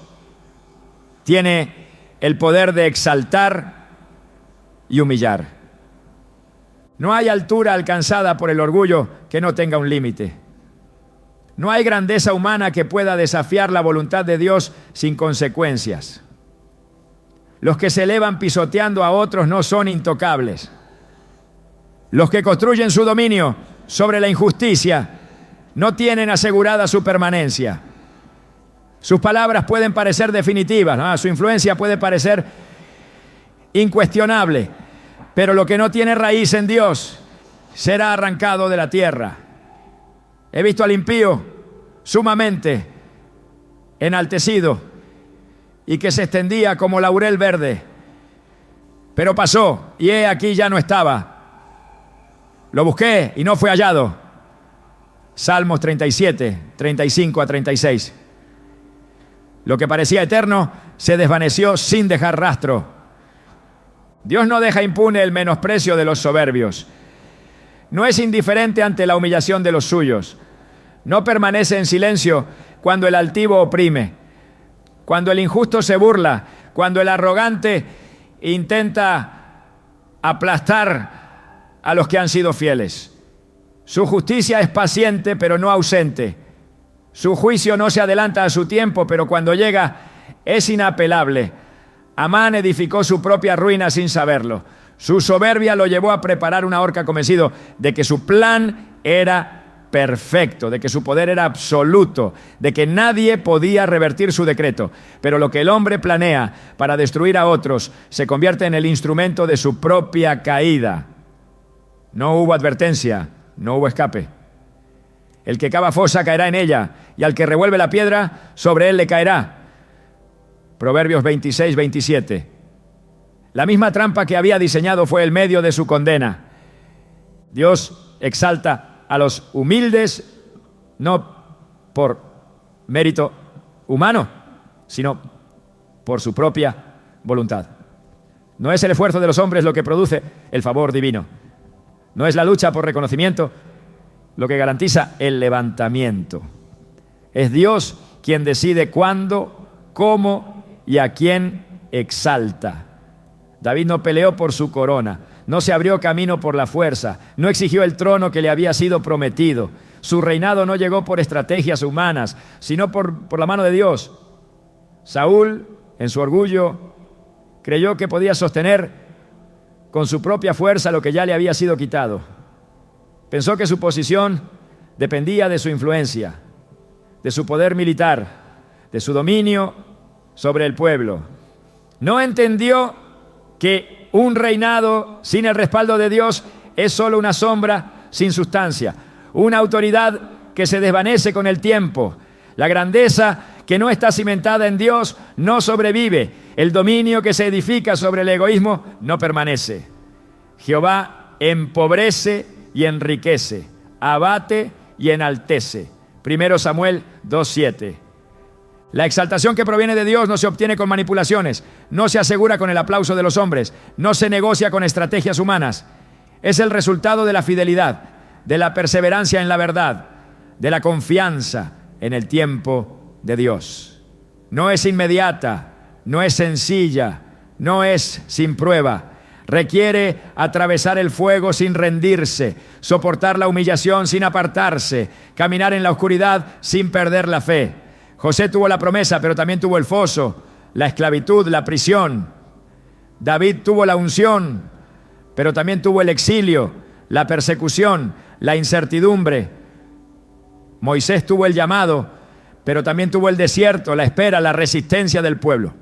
tiene el poder de exaltar y humillar. No hay altura alcanzada por el orgullo que no tenga un límite. No hay grandeza humana que pueda desafiar la voluntad de Dios sin consecuencias. Los que se elevan pisoteando a otros no son intocables. Los que construyen su dominio sobre la injusticia no tienen asegurada su permanencia. Sus palabras pueden parecer definitivas, ¿no? Su influencia puede parecer incuestionable, pero lo que no tiene raíz en Dios será arrancado de la tierra. He visto al impío sumamente enaltecido y que se extendía como laurel verde, pero pasó y he aquí ya no estaba. Lo busqué y no fue hallado. Salmos 37, 35 a 36. Lo que parecía eterno se desvaneció sin dejar rastro. Dios no deja impune el menosprecio de los soberbios. No es indiferente ante la humillación de los suyos. No permanece en silencio cuando el altivo oprime, cuando el injusto se burla, cuando el arrogante intenta aplastar a los que han sido fieles. Su justicia es paciente, pero no ausente. Su juicio no se adelanta a su tiempo, pero cuando llega, es inapelable. Amán edificó su propia ruina sin saberlo. Su soberbia lo llevó a preparar una horca, convencido de que su plan era perfecto, de que su poder era absoluto, de que nadie podía revertir su decreto. Pero lo que el hombre planea para destruir a otros se convierte en el instrumento de su propia caída. No hubo advertencia, no hubo escape. El que cava fosa caerá en ella, y al que revuelve la piedra, sobre él le caerá. Proverbios 26, 27. La misma trampa que había diseñado fue el medio de su condena. Dios exalta a los humildes no por mérito humano, sino por su propia voluntad. No es el esfuerzo de los hombres lo que produce el favor divino. No es la lucha por reconocimiento lo que garantiza el levantamiento. Es Dios quien decide cuándo, cómo y a quién exalta. David no peleó por su corona, no se abrió camino por la fuerza, no exigió el trono que le había sido prometido. Su reinado no llegó por estrategias humanas, sino por la mano de Dios. Saúl, en su orgullo, creyó que podía sostener con su propia fuerza lo que ya le había sido quitado. Pensó que su posición dependía de su influencia, de su poder militar, de su dominio sobre el pueblo. No entendió que un reinado sin el respaldo de Dios es solo una sombra sin sustancia, una autoridad que se desvanece con el tiempo. La grandeza que no está cimentada en Dios no sobrevive. El dominio que se edifica sobre el egoísmo no permanece. Jehová empobrece y enriquece, abate y enaltece. 1 Samuel 2:7. La exaltación que proviene de Dios no se obtiene con manipulaciones, no se asegura con el aplauso de los hombres, no se negocia con estrategias humanas. Es el resultado de la fidelidad, de la perseverancia en la verdad, de la confianza en el tiempo de Dios. No es inmediata, no es sencilla, no es sin prueba. Requiere atravesar el fuego sin rendirse, soportar la humillación sin apartarse, caminar en la oscuridad sin perder la fe. José tuvo la promesa, pero también tuvo el foso, la esclavitud, la prisión. David tuvo la unción, pero también tuvo el exilio, la persecución, la incertidumbre. Moisés tuvo el llamado, pero también tuvo el desierto, la espera, la resistencia del pueblo.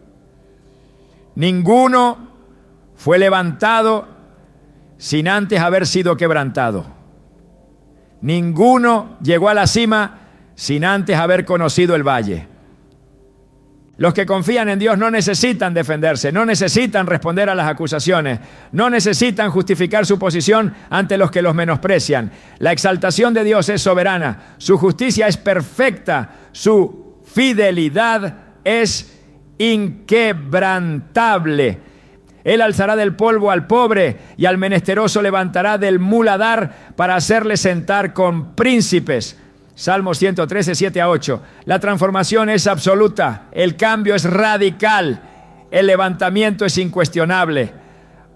Ninguno fue levantado sin antes haber sido quebrantado. Ninguno llegó a la cima sin antes haber conocido el valle. Los que confían en Dios no necesitan defenderse, no necesitan responder a las acusaciones, no necesitan justificar su posición ante los que los menosprecian. La exaltación de Dios es soberana, su justicia es perfecta, su fidelidad es inquebrantable. Él alzará del polvo al pobre y al menesteroso levantará del muladar para hacerle sentar con príncipes. Salmo 113, 7-8. La transformación es absoluta, el cambio es radical, el levantamiento es incuestionable.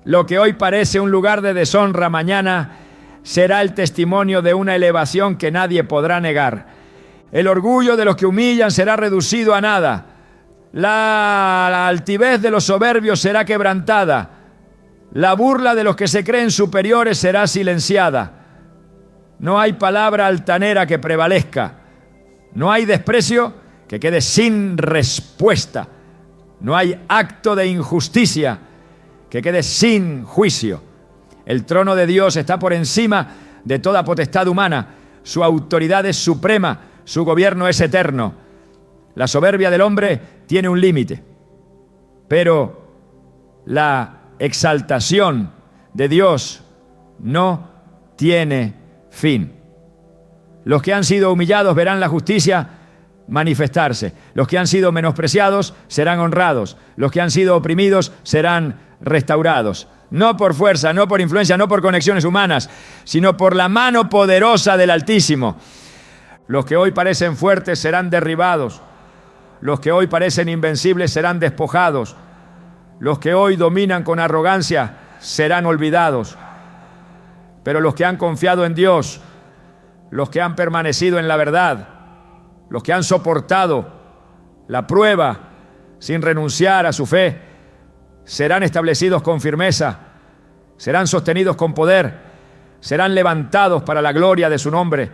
Lo que hoy parece un lugar de deshonra, mañana será el testimonio de una elevación que nadie podrá negar. El orgullo de los que humillan será reducido a nada. La altivez de los soberbios será quebrantada. La burla de los que se creen superiores será silenciada. No hay palabra altanera que prevalezca. No hay desprecio que quede sin respuesta. No hay acto de injusticia que quede sin juicio. El trono de Dios está por encima de toda potestad humana. Su autoridad es suprema. Su gobierno es eterno. La soberbia del hombre tiene un límite, pero la exaltación de Dios no tiene fin. Los que han sido humillados verán la justicia manifestarse. Los que han sido menospreciados serán honrados. Los que han sido oprimidos serán restaurados. No por fuerza, no por influencia, no por conexiones humanas, sino por la mano poderosa del Altísimo. Los que hoy parecen fuertes serán derribados. Los que hoy parecen invencibles serán despojados. Los que hoy dominan con arrogancia serán olvidados. Pero los que han confiado en Dios, los que han permanecido en la verdad, los que han soportado la prueba, sin renunciar a su fe, serán establecidos con firmeza, serán sostenidos con poder, serán levantados para la gloria de su nombre.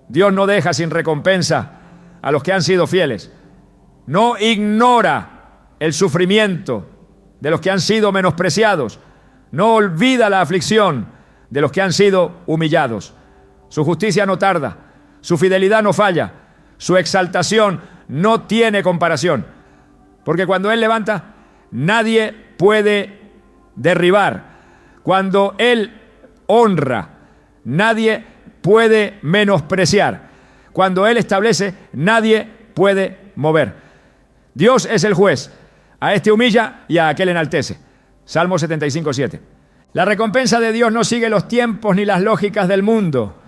Dios no deja sin recompensa a los que han sido fieles. No ignora el sufrimiento de los que han sido menospreciados. No olvida la aflicción de los que han sido humillados. Su justicia no tarda, su fidelidad no falla, su exaltación no tiene comparación. Porque cuando Él levanta, nadie puede derribar. Cuando Él honra, nadie puede menospreciar. Cuando Él establece, nadie puede mover. Dios es el juez. A este humilla y a aquel enaltece. Salmo 75:7. La recompensa de Dios no sigue los tiempos ni las lógicas del mundo.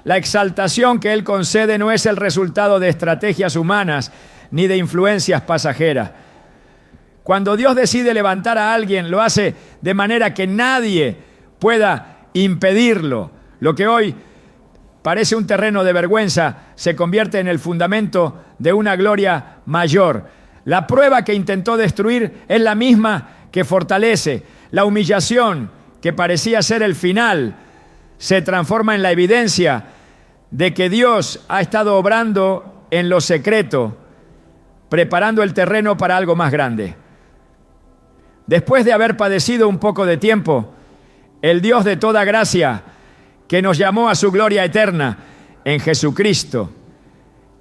La exaltación que Él concede no es el resultado de estrategias humanas ni de influencias pasajeras. Cuando Dios decide levantar a alguien, lo hace de manera que nadie pueda impedirlo. Lo que hoy parece un terreno de vergüenza se convierte en el fundamento de una gloria mayor. La prueba que intentó destruir es la misma que fortalece. La humillación, que parecía ser el final, se transforma en la evidencia de que Dios ha estado obrando en lo secreto, preparando el terreno para algo más grande. Después de haber padecido un poco de tiempo, el Dios de toda gracia, que nos llamó a su gloria eterna en Jesucristo,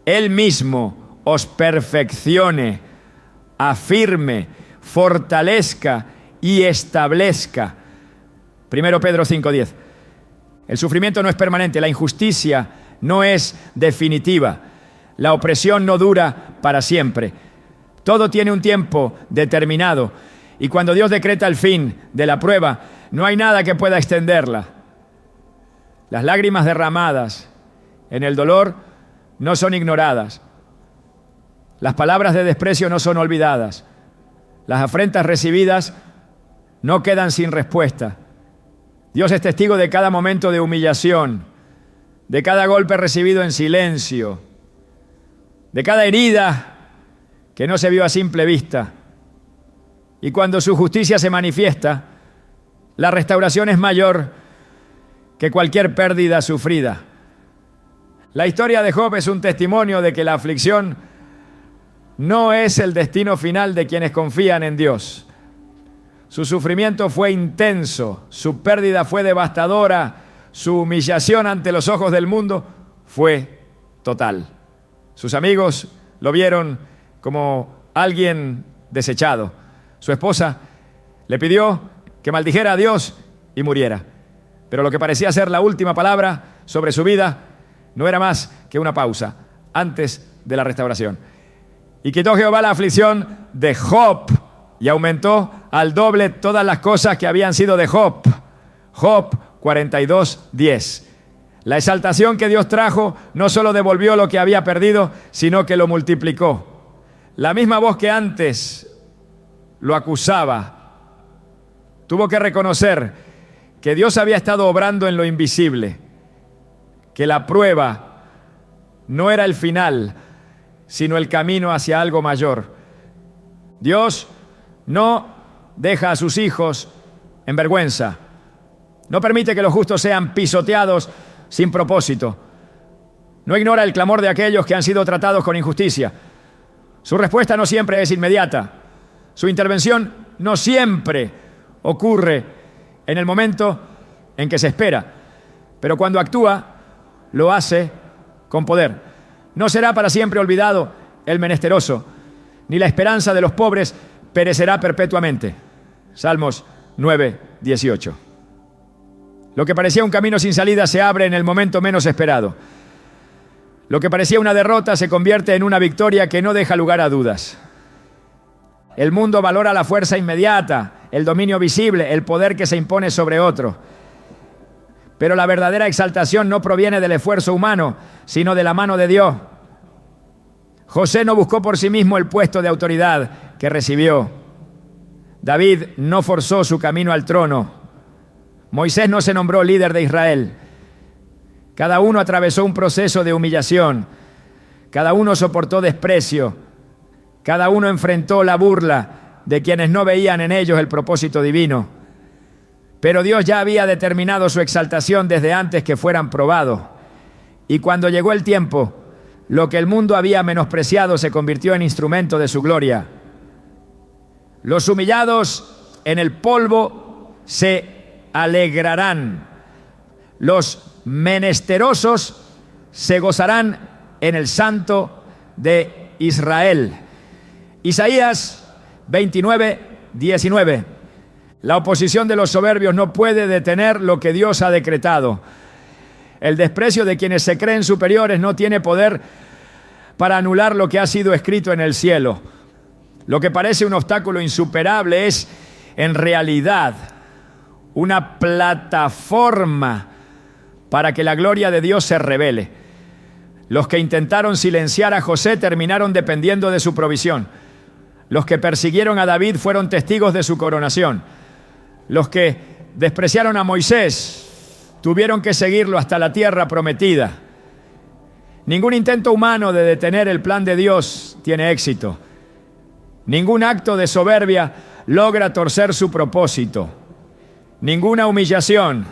Él mismo os perfeccione, afirme, fortalezca y establezca. 1 Pedro 5:10. El sufrimiento no es permanente, la injusticia no es definitiva, la opresión no dura para siempre. Todo tiene un tiempo determinado y cuando Dios decreta el fin de la prueba, no hay nada que pueda extenderla. Las lágrimas derramadas en el dolor no son ignoradas. Las palabras de desprecio no son olvidadas. Las afrentas recibidas no quedan sin respuesta. Dios es testigo de cada momento de humillación, de cada golpe recibido en silencio, de cada herida que no se vio a simple vista. Y cuando su justicia se manifiesta, la restauración es mayor que cualquier pérdida sufrida. La historia de Job es un testimonio de que la aflicción no es el destino final de quienes confían en Dios. Su sufrimiento fue intenso, su pérdida fue devastadora, su humillación ante los ojos del mundo fue total. Sus amigos lo vieron como alguien desechado. Su esposa le pidió que maldijera a Dios y muriera. Pero lo que parecía ser la última palabra sobre su vida no era más que una pausa antes de la restauración. Y quitó Jehová la aflicción de Job y aumentó al doble todas las cosas que habían sido de Job. Job 42:10. La exaltación que Dios trajo no solo devolvió lo que había perdido, sino que lo multiplicó. La misma voz que antes lo acusaba tuvo que reconocer que Dios había estado obrando en lo invisible, que la prueba no era el final, sino el camino hacia algo mayor. Dios no deja a sus hijos en vergüenza. No permite que los justos sean pisoteados sin propósito. No ignora el clamor de aquellos que han sido tratados con injusticia. Su respuesta no siempre es inmediata. Su intervención no siempre ocurre en el momento en que se espera. Pero cuando actúa, lo hace con poder. No será para siempre olvidado el menesteroso, ni la esperanza de los pobres perecerá perpetuamente. Salmos 9:18. Lo que parecía un camino sin salida se abre en el momento menos esperado. Lo que parecía una derrota se convierte en una victoria que no deja lugar a dudas. El mundo valora la fuerza inmediata, el dominio visible, el poder que se impone sobre otro. Pero la verdadera exaltación no proviene del esfuerzo humano, sino de la mano de Dios. José no buscó por sí mismo el puesto de autoridad que recibió. David no forzó su camino al trono. Moisés no se nombró líder de Israel. Cada uno atravesó un proceso de humillación. Cada uno soportó desprecio. Cada uno enfrentó la burla de quienes no veían en ellos el propósito divino. Pero Dios ya había determinado su exaltación desde antes que fueran probados. Y cuando llegó el tiempo, lo que el mundo había menospreciado se convirtió en instrumento de su gloria. Los humillados en el polvo se alegrarán. Los menesterosos se gozarán en el Santo de Israel. Isaías 29, 19. La oposición de los soberbios no puede detener lo que Dios ha decretado. El desprecio de quienes se creen superiores no tiene poder para anular lo que ha sido escrito en el cielo. Lo que parece un obstáculo insuperable es, en realidad, una plataforma para que la gloria de Dios se revele. Los que intentaron silenciar a José terminaron dependiendo de su provisión. Los que persiguieron a David fueron testigos de su coronación. Los que despreciaron a Moisés tuvieron que seguirlo hasta la tierra prometida. Ningún intento humano de detener el plan de Dios tiene éxito. Ningún acto de soberbia logra torcer su propósito. Ninguna humillación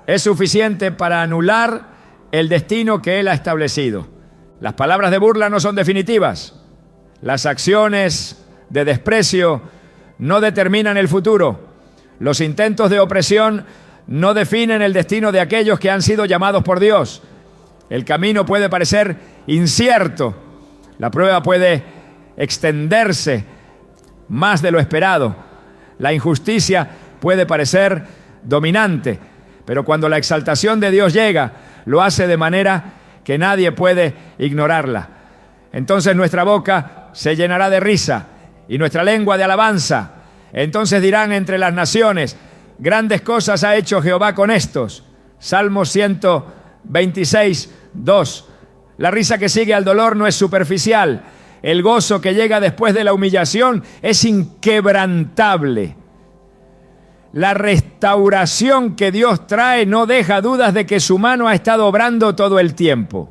es suficiente para anular el destino que Él ha establecido. Las palabras de burla no son definitivas. Las acciones de desprecio no determinan el futuro. Los intentos de opresión no definen el destino de aquellos que han sido llamados por Dios. El camino puede parecer incierto. La prueba puede extenderse más de lo esperado. La injusticia puede parecer dominante, pero cuando la exaltación de Dios llega, lo hace de manera que nadie puede ignorarla. Entonces nuestra boca se llenará de risa y nuestra lengua de alabanza. Entonces dirán entre las naciones: grandes cosas ha hecho Jehová con estos. Salmo 126, 2. La risa que sigue al dolor no es superficial. El gozo que llega después de la humillación es inquebrantable. La restauración que Dios trae no deja dudas de que su mano ha estado obrando todo el tiempo.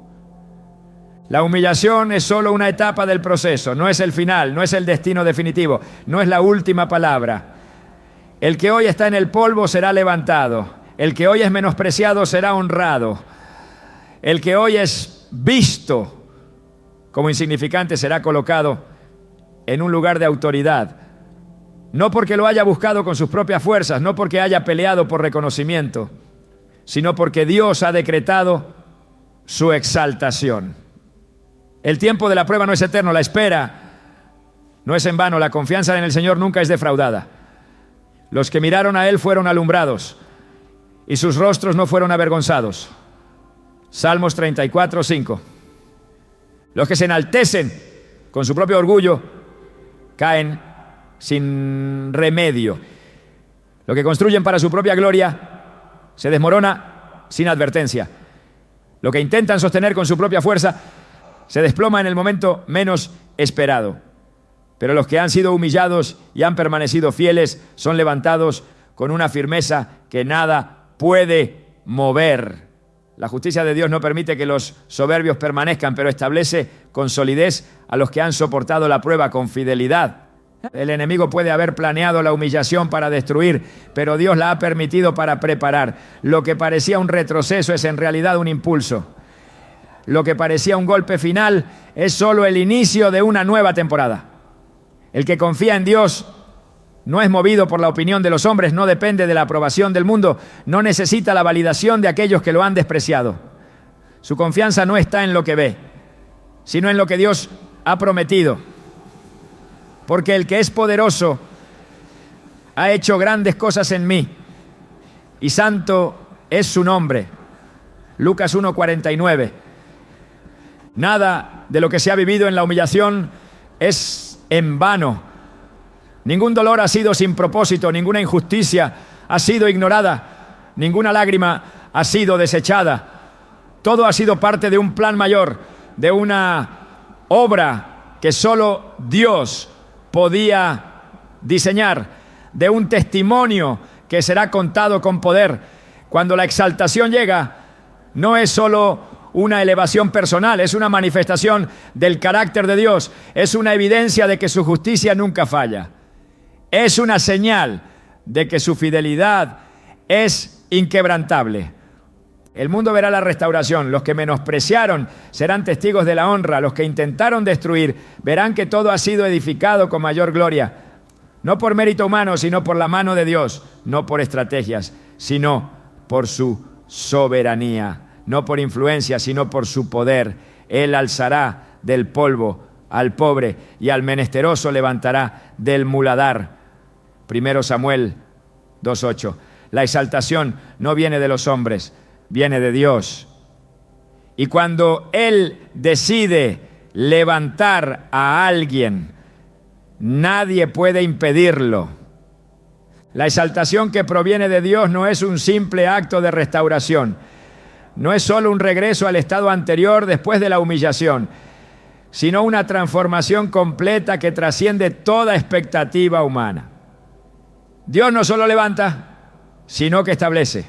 La humillación es solo una etapa del proceso, no es el final, no es el destino definitivo, no es la última palabra. El que hoy está en el polvo será levantado. El que hoy es menospreciado será honrado. El que hoy es visto como insignificante será colocado en un lugar de autoridad. No porque lo haya buscado con sus propias fuerzas, no porque haya peleado por reconocimiento, sino porque Dios ha decretado su exaltación. El tiempo de la prueba no es eterno, la espera no es en vano, la confianza en el Señor nunca es defraudada. Los que miraron a Él fueron alumbrados y sus rostros no fueron avergonzados. Salmos 34, 5. Los que se enaltecen con su propio orgullo caen sin remedio. Lo que construyen para su propia gloria se desmorona sin advertencia. Lo que intentan sostener con su propia fuerza se desploma en el momento menos esperado. Pero los que han sido humillados y han permanecido fieles son levantados con una firmeza que nada puede mover. La justicia de Dios no permite que los soberbios permanezcan, pero establece con solidez a los que han soportado la prueba con fidelidad. El enemigo puede haber planeado la humillación para destruir, pero Dios la ha permitido para preparar. Lo que parecía un retroceso es en realidad un impulso. Lo que parecía un golpe final es solo el inicio de una nueva temporada. El que confía en Dios no es movido por la opinión de los hombres, no depende de la aprobación del mundo, no necesita la validación de aquellos que lo han despreciado. Su confianza no está en lo que ve, sino en lo que Dios ha prometido. Porque el que es poderoso ha hecho grandes cosas en mí, y santo es su nombre. Lucas 1:49. Nada de lo que se ha vivido en la humillación es en vano. Ningún dolor ha sido sin propósito, ninguna injusticia ha sido ignorada, ninguna lágrima ha sido desechada. Todo ha sido parte de un plan mayor, de una obra que solo Dios podía diseñar, de un testimonio que será contado con poder. Cuando la exaltación llega, no es solo una elevación personal, es una manifestación del carácter de Dios, es una evidencia de que su justicia nunca falla, es una señal de que su fidelidad es inquebrantable. El mundo verá la restauración, los que menospreciaron serán testigos de la honra, los que intentaron destruir verán que todo ha sido edificado con mayor gloria, no por mérito humano, sino por la mano de Dios, no por estrategias, sino por su soberanía, no por influencia, sino por su poder. Él alzará del polvo al pobre y al menesteroso levantará del muladar. 1 Samuel 2:8. La exaltación no viene de los hombres, viene de Dios. Y cuando Él decide levantar a alguien, nadie puede impedirlo. La exaltación que proviene de Dios no es un simple acto de restauración, no es solo un regreso al estado anterior después de la humillación, sino una transformación completa que trasciende toda expectativa humana. Dios no solo levanta, sino que establece.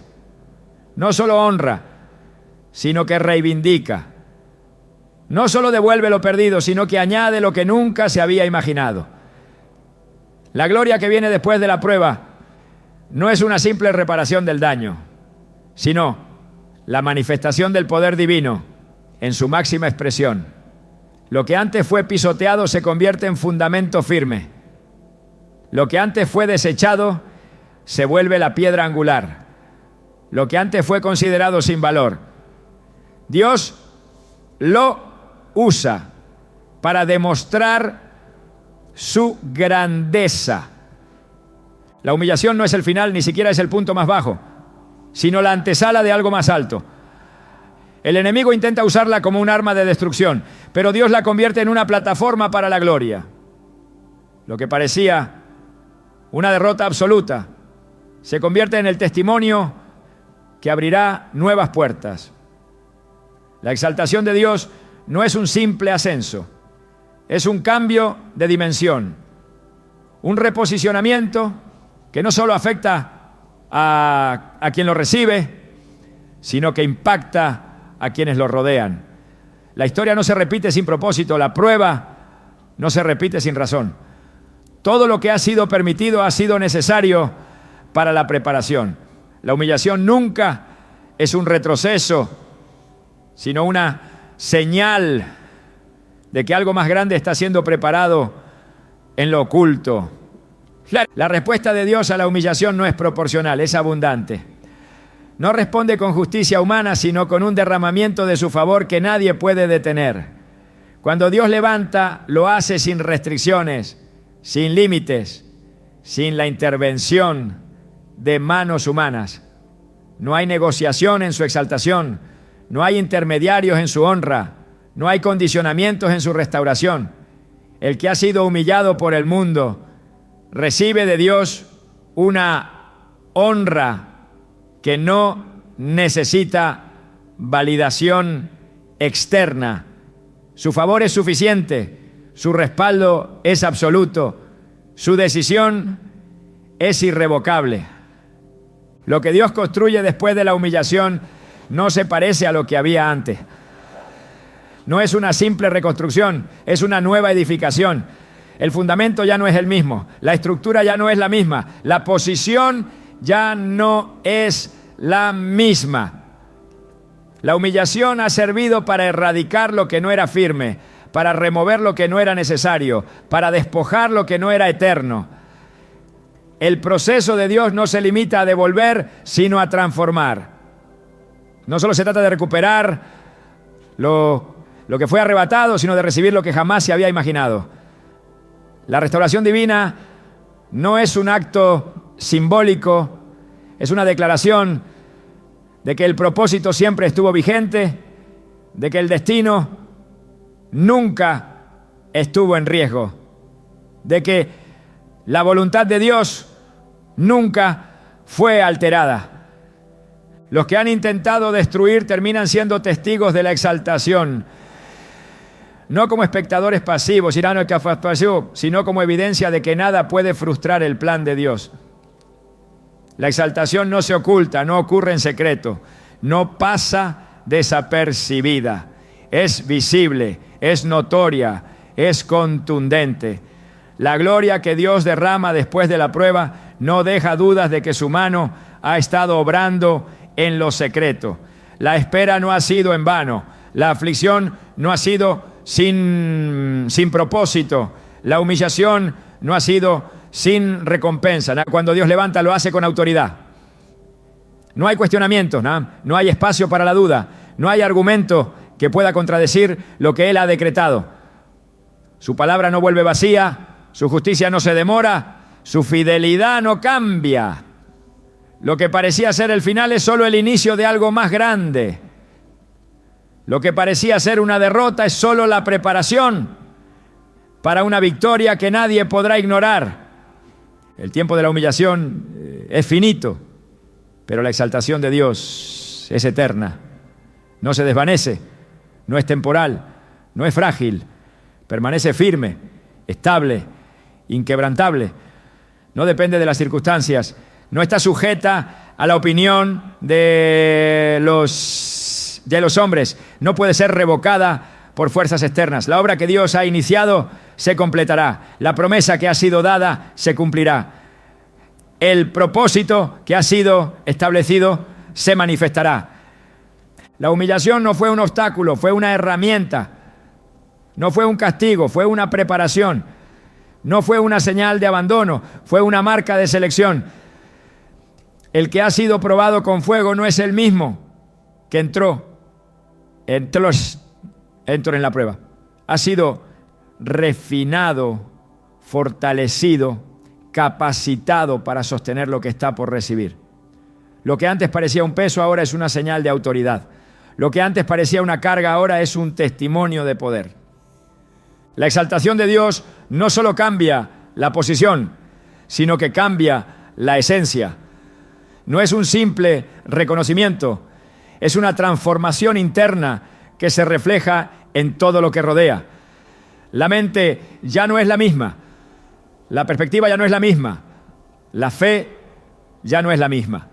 No solo honra, sino que reivindica. No solo devuelve lo perdido, sino que añade lo que nunca se había imaginado. La gloria que viene después de la prueba no es una simple reparación del daño, sino la manifestación del poder divino en su máxima expresión. Lo que antes fue pisoteado se convierte en fundamento firme. Lo que antes fue desechado se vuelve la piedra angular. Lo que antes fue considerado sin valor, Dios lo usa para demostrar su grandeza. La humillación no es el final, ni siquiera es el punto más bajo, sino la antesala de algo más alto. El enemigo intenta usarla como un arma de destrucción, pero Dios la convierte en una plataforma para la gloria. Lo que parecía una derrota absoluta se convierte en el testimonio que abrirá nuevas puertas. La exaltación de Dios no es un simple ascenso, es un cambio de dimensión, un reposicionamiento que no solo afecta a quien lo recibe, sino que impacta a quienes lo rodean. La historia no se repite sin propósito, la prueba no se repite sin razón. Todo lo que ha sido permitido ha sido necesario para la preparación. La humillación nunca es un retroceso, sino una señal de que algo más grande está siendo preparado en lo oculto. La respuesta de Dios a la humillación no es proporcional, es abundante. No responde con justicia humana, sino con un derramamiento de su favor que nadie puede detener. Cuando Dios levanta, lo hace sin restricciones, sin límites, sin la intervención de manos humanas. No hay negociación en su exaltación, no hay intermediarios en su honra, no hay condicionamientos en su restauración. El que ha sido humillado por el mundo recibe de Dios una honra que no necesita validación externa. Su favor es suficiente, su respaldo es absoluto, su decisión es irrevocable. Lo que Dios construye después de la humillación no se parece a lo que había antes. No es una simple reconstrucción, es una nueva edificación. El fundamento ya no es el mismo, la estructura ya no es la misma, la posición ya no es la misma. La humillación ha servido para erradicar lo que no era firme, para remover lo que no era necesario, para despojar lo que no era eterno. El proceso de Dios no se limita a devolver, sino a transformar. No solo se trata de recuperar lo que fue arrebatado, sino de recibir lo que jamás se había imaginado. La restauración divina no es un acto simbólico, es una declaración de que el propósito siempre estuvo vigente, de que el destino nunca estuvo en riesgo, de que la voluntad de Dios nunca fue alterada. Los que han intentado destruir terminan siendo testigos de la exaltación, no como espectadores pasivos, sino como evidencia de que nada puede frustrar el plan de Dios. La exaltación no se oculta, no ocurre en secreto, no pasa desapercibida. Es visible, es notoria, es contundente. La gloria que Dios derrama después de la prueba no deja dudas de que su mano ha estado obrando en lo secreto. La espera no ha sido en vano. La aflicción no ha sido sin propósito. La humillación no ha sido sin recompensa. Cuando Dios levanta, lo hace con autoridad. No hay cuestionamientos, no hay espacio para la duda. No hay argumento que pueda contradecir lo que Él ha decretado. Su palabra no vuelve vacía, su justicia no se demora, su fidelidad no cambia. Lo que parecía ser el final es solo el inicio de algo más grande. Lo que parecía ser una derrota es solo la preparación para una victoria que nadie podrá ignorar. El tiempo de la humillación es finito, pero la exaltación de Dios es eterna. No se desvanece, no es temporal, no es frágil, permanece firme, estable, inquebrantable. No depende de las circunstancias, no está sujeta a la opinión de los hombres, no puede ser revocada por fuerzas externas. La obra que Dios ha iniciado se completará, la promesa que ha sido dada se cumplirá, el propósito que ha sido establecido se manifestará. La humillación no fue un obstáculo, fue una herramienta, no fue un castigo, fue una preparación, no fue una señal de abandono, fue una marca de selección. El que ha sido probado con fuego no es el mismo que entró en la prueba. Ha sido refinado, fortalecido, capacitado para sostener lo que está por recibir. Lo que antes parecía un peso ahora es una señal de autoridad. Lo que antes parecía una carga ahora es un testimonio de poder. La exaltación de Dios no solo cambia la posición, sino que cambia la esencia. No es un simple reconocimiento, es una transformación interna que se refleja en todo lo que rodea. La mente ya no es la misma, la perspectiva ya no es la misma, la fe ya no es la misma.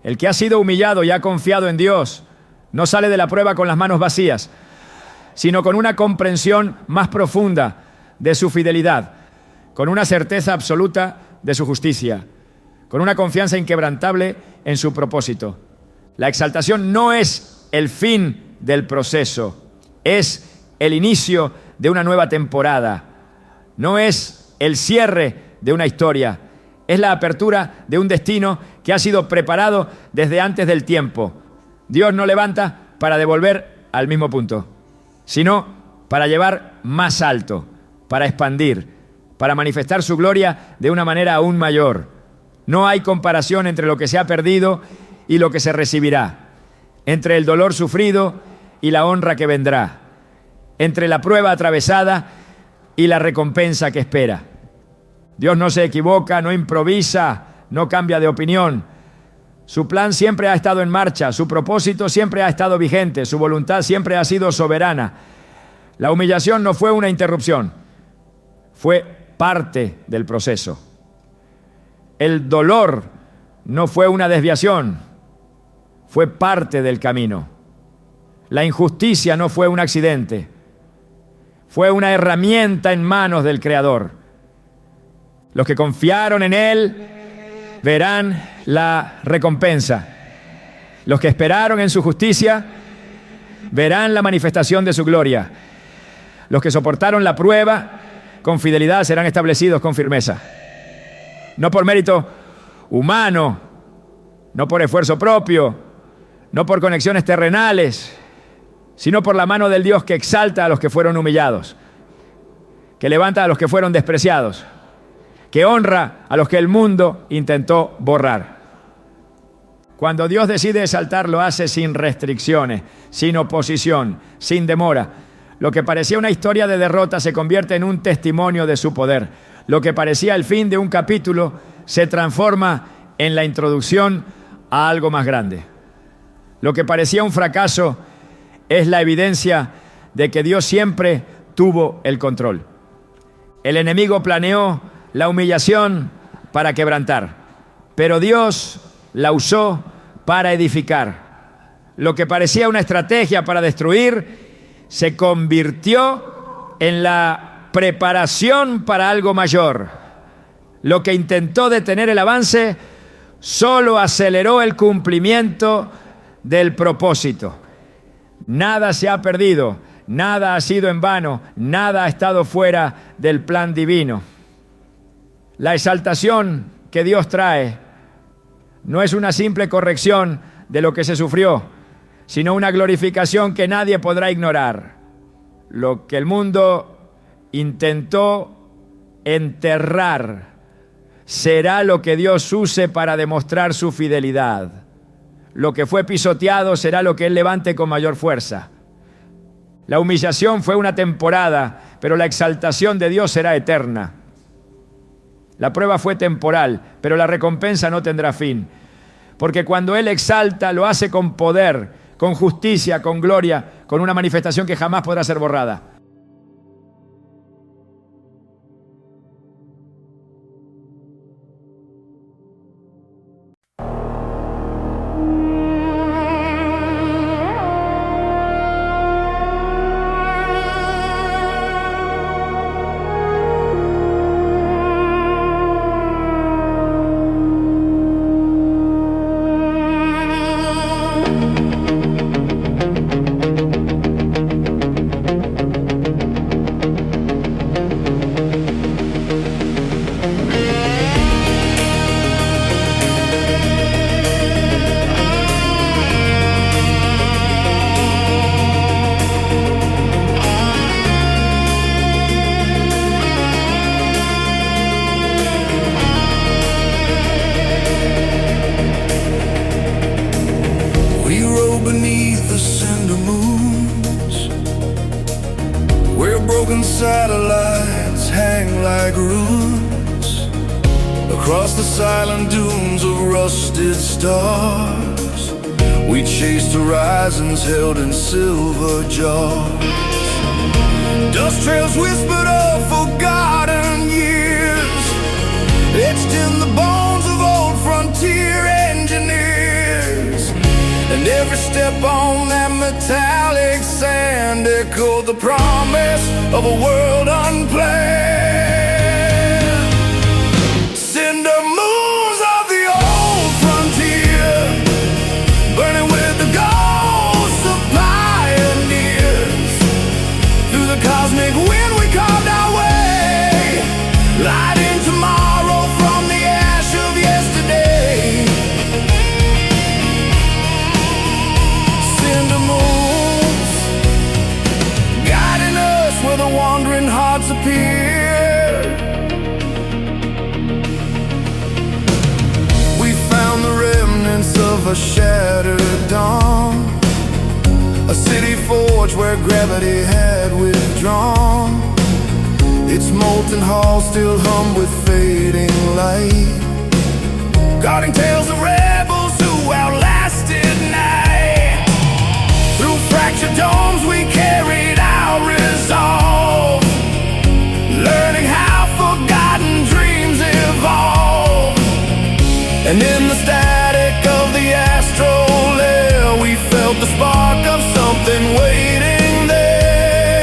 El que ha sido humillado y ha confiado en Dios no sale de la prueba con las manos vacías, sino con una comprensión más profunda de su fidelidad, con una certeza absoluta de su justicia, con una confianza inquebrantable en su propósito. La exaltación no es el fin del proceso, es el inicio de una nueva temporada. No es el cierre de una historia, es la apertura de un destino que ha sido preparado desde antes del tiempo. Dios no levanta para devolver al mismo punto, sino para llevar más alto, para expandir, para manifestar su gloria de una manera aún mayor. No hay comparación entre lo que se ha perdido y lo que se recibirá, entre el dolor sufrido y la honra que vendrá, entre la prueba atravesada y la recompensa que espera. Dios no se equivoca, no improvisa, no cambia de opinión. Su plan siempre ha estado en marcha, su propósito siempre ha estado vigente, su voluntad siempre ha sido soberana. La humillación no fue una interrupción, fue parte del proceso. El dolor no fue una desviación, fue parte del camino. La injusticia no fue un accidente, fue una herramienta en manos del Creador. Los que confiaron en Él verán la recompensa. Los que esperaron en su justicia verán la manifestación de su gloria. Los que soportaron la prueba con fidelidad serán establecidos con firmeza. No por mérito humano, no por esfuerzo propio, no por conexiones terrenales, sino por la mano del Dios que exalta a los que fueron humillados, que levanta a los que fueron despreciados, que honra a los que el mundo intentó borrar. Cuando Dios decide exaltar, lo hace sin restricciones, sin oposición, sin demora. Lo que parecía una historia de derrota se convierte en un testimonio de su poder. Lo que parecía el fin de un capítulo se transforma en la introducción a algo más grande. Lo que parecía un fracaso es la evidencia de que Dios siempre tuvo el control. El enemigo planeó la humillación para quebrantar, pero Dios la usó para edificar. lo que parecía una estrategia para destruir, se convirtió en la preparación para algo mayor. Lo que intentó detener el avance solo aceleró el cumplimiento del propósito. Nada se ha perdido, nada ha sido en vano, nada ha estado fuera del plan divino. La exaltación que Dios trae no es una simple corrección de lo que se sufrió, sino una glorificación que nadie podrá ignorar. Lo que el mundo intentó enterrar será lo que Dios use para demostrar su fidelidad. Lo que fue pisoteado será lo que Él levante con mayor fuerza. La humillación fue una temporada, pero la exaltación de Dios será eterna. La prueba fue temporal, pero la recompensa no tendrá fin. Porque cuando Él exalta, lo hace con poder, con justicia, con gloria, con una manifestación que jamás podrá ser borrada. Satellites hang like runes across the silent dunes of rusted stars. We chased horizons held in silver jars. Dust trails whispered of forgotten years, etched in the bones of old frontier engineers. And every step on that metallic sand echoed the promise of a world unplanned. Cinder moons of the old frontier, burning with the ghosts of pioneers. Through the cosmic wind we carved our way, lighting tomorrow from the ash of yesterday. Cinder moons, guiding us where the wandering hearts appear. We found the remnants of a shattered dawn, a city forge where gravity had withdrawn. Its molten halls still hum with fading light, guarding tales of rebels who outlasted night. Through fractured domes we carried our resolve, learning how forgotten dreams evolve. And in the static of the astral air, we felt the spark of something waiting there.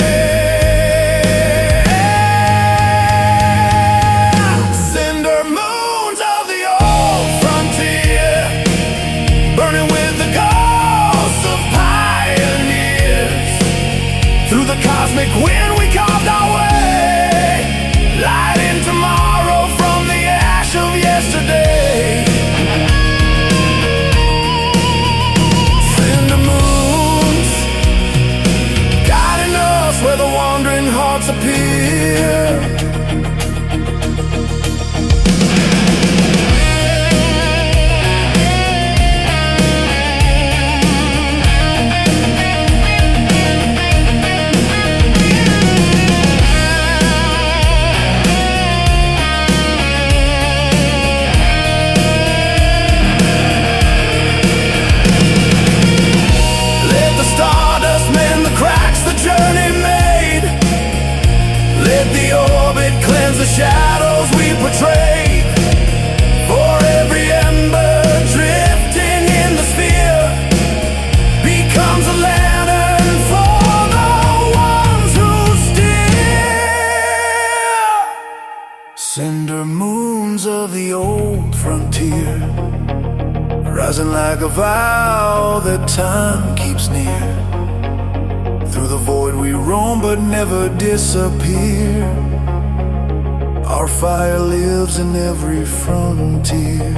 Cinder moons of the old frontier, burning with the ghosts of pioneers. Through the cosmic wind we carved our way, lighting tomorrow from the ash of yesterday. Cinder moons, guiding us where the wandering hearts appear. Let the stardust mend the cracks the journey made. Let the orbit cleanse the shadows we portrayed. For every ember drifting in the sphere, be Cinder moons of the old frontier, rising like a vow that time keeps near. Through the void we roam but never disappear. Our fire lives in every frontier.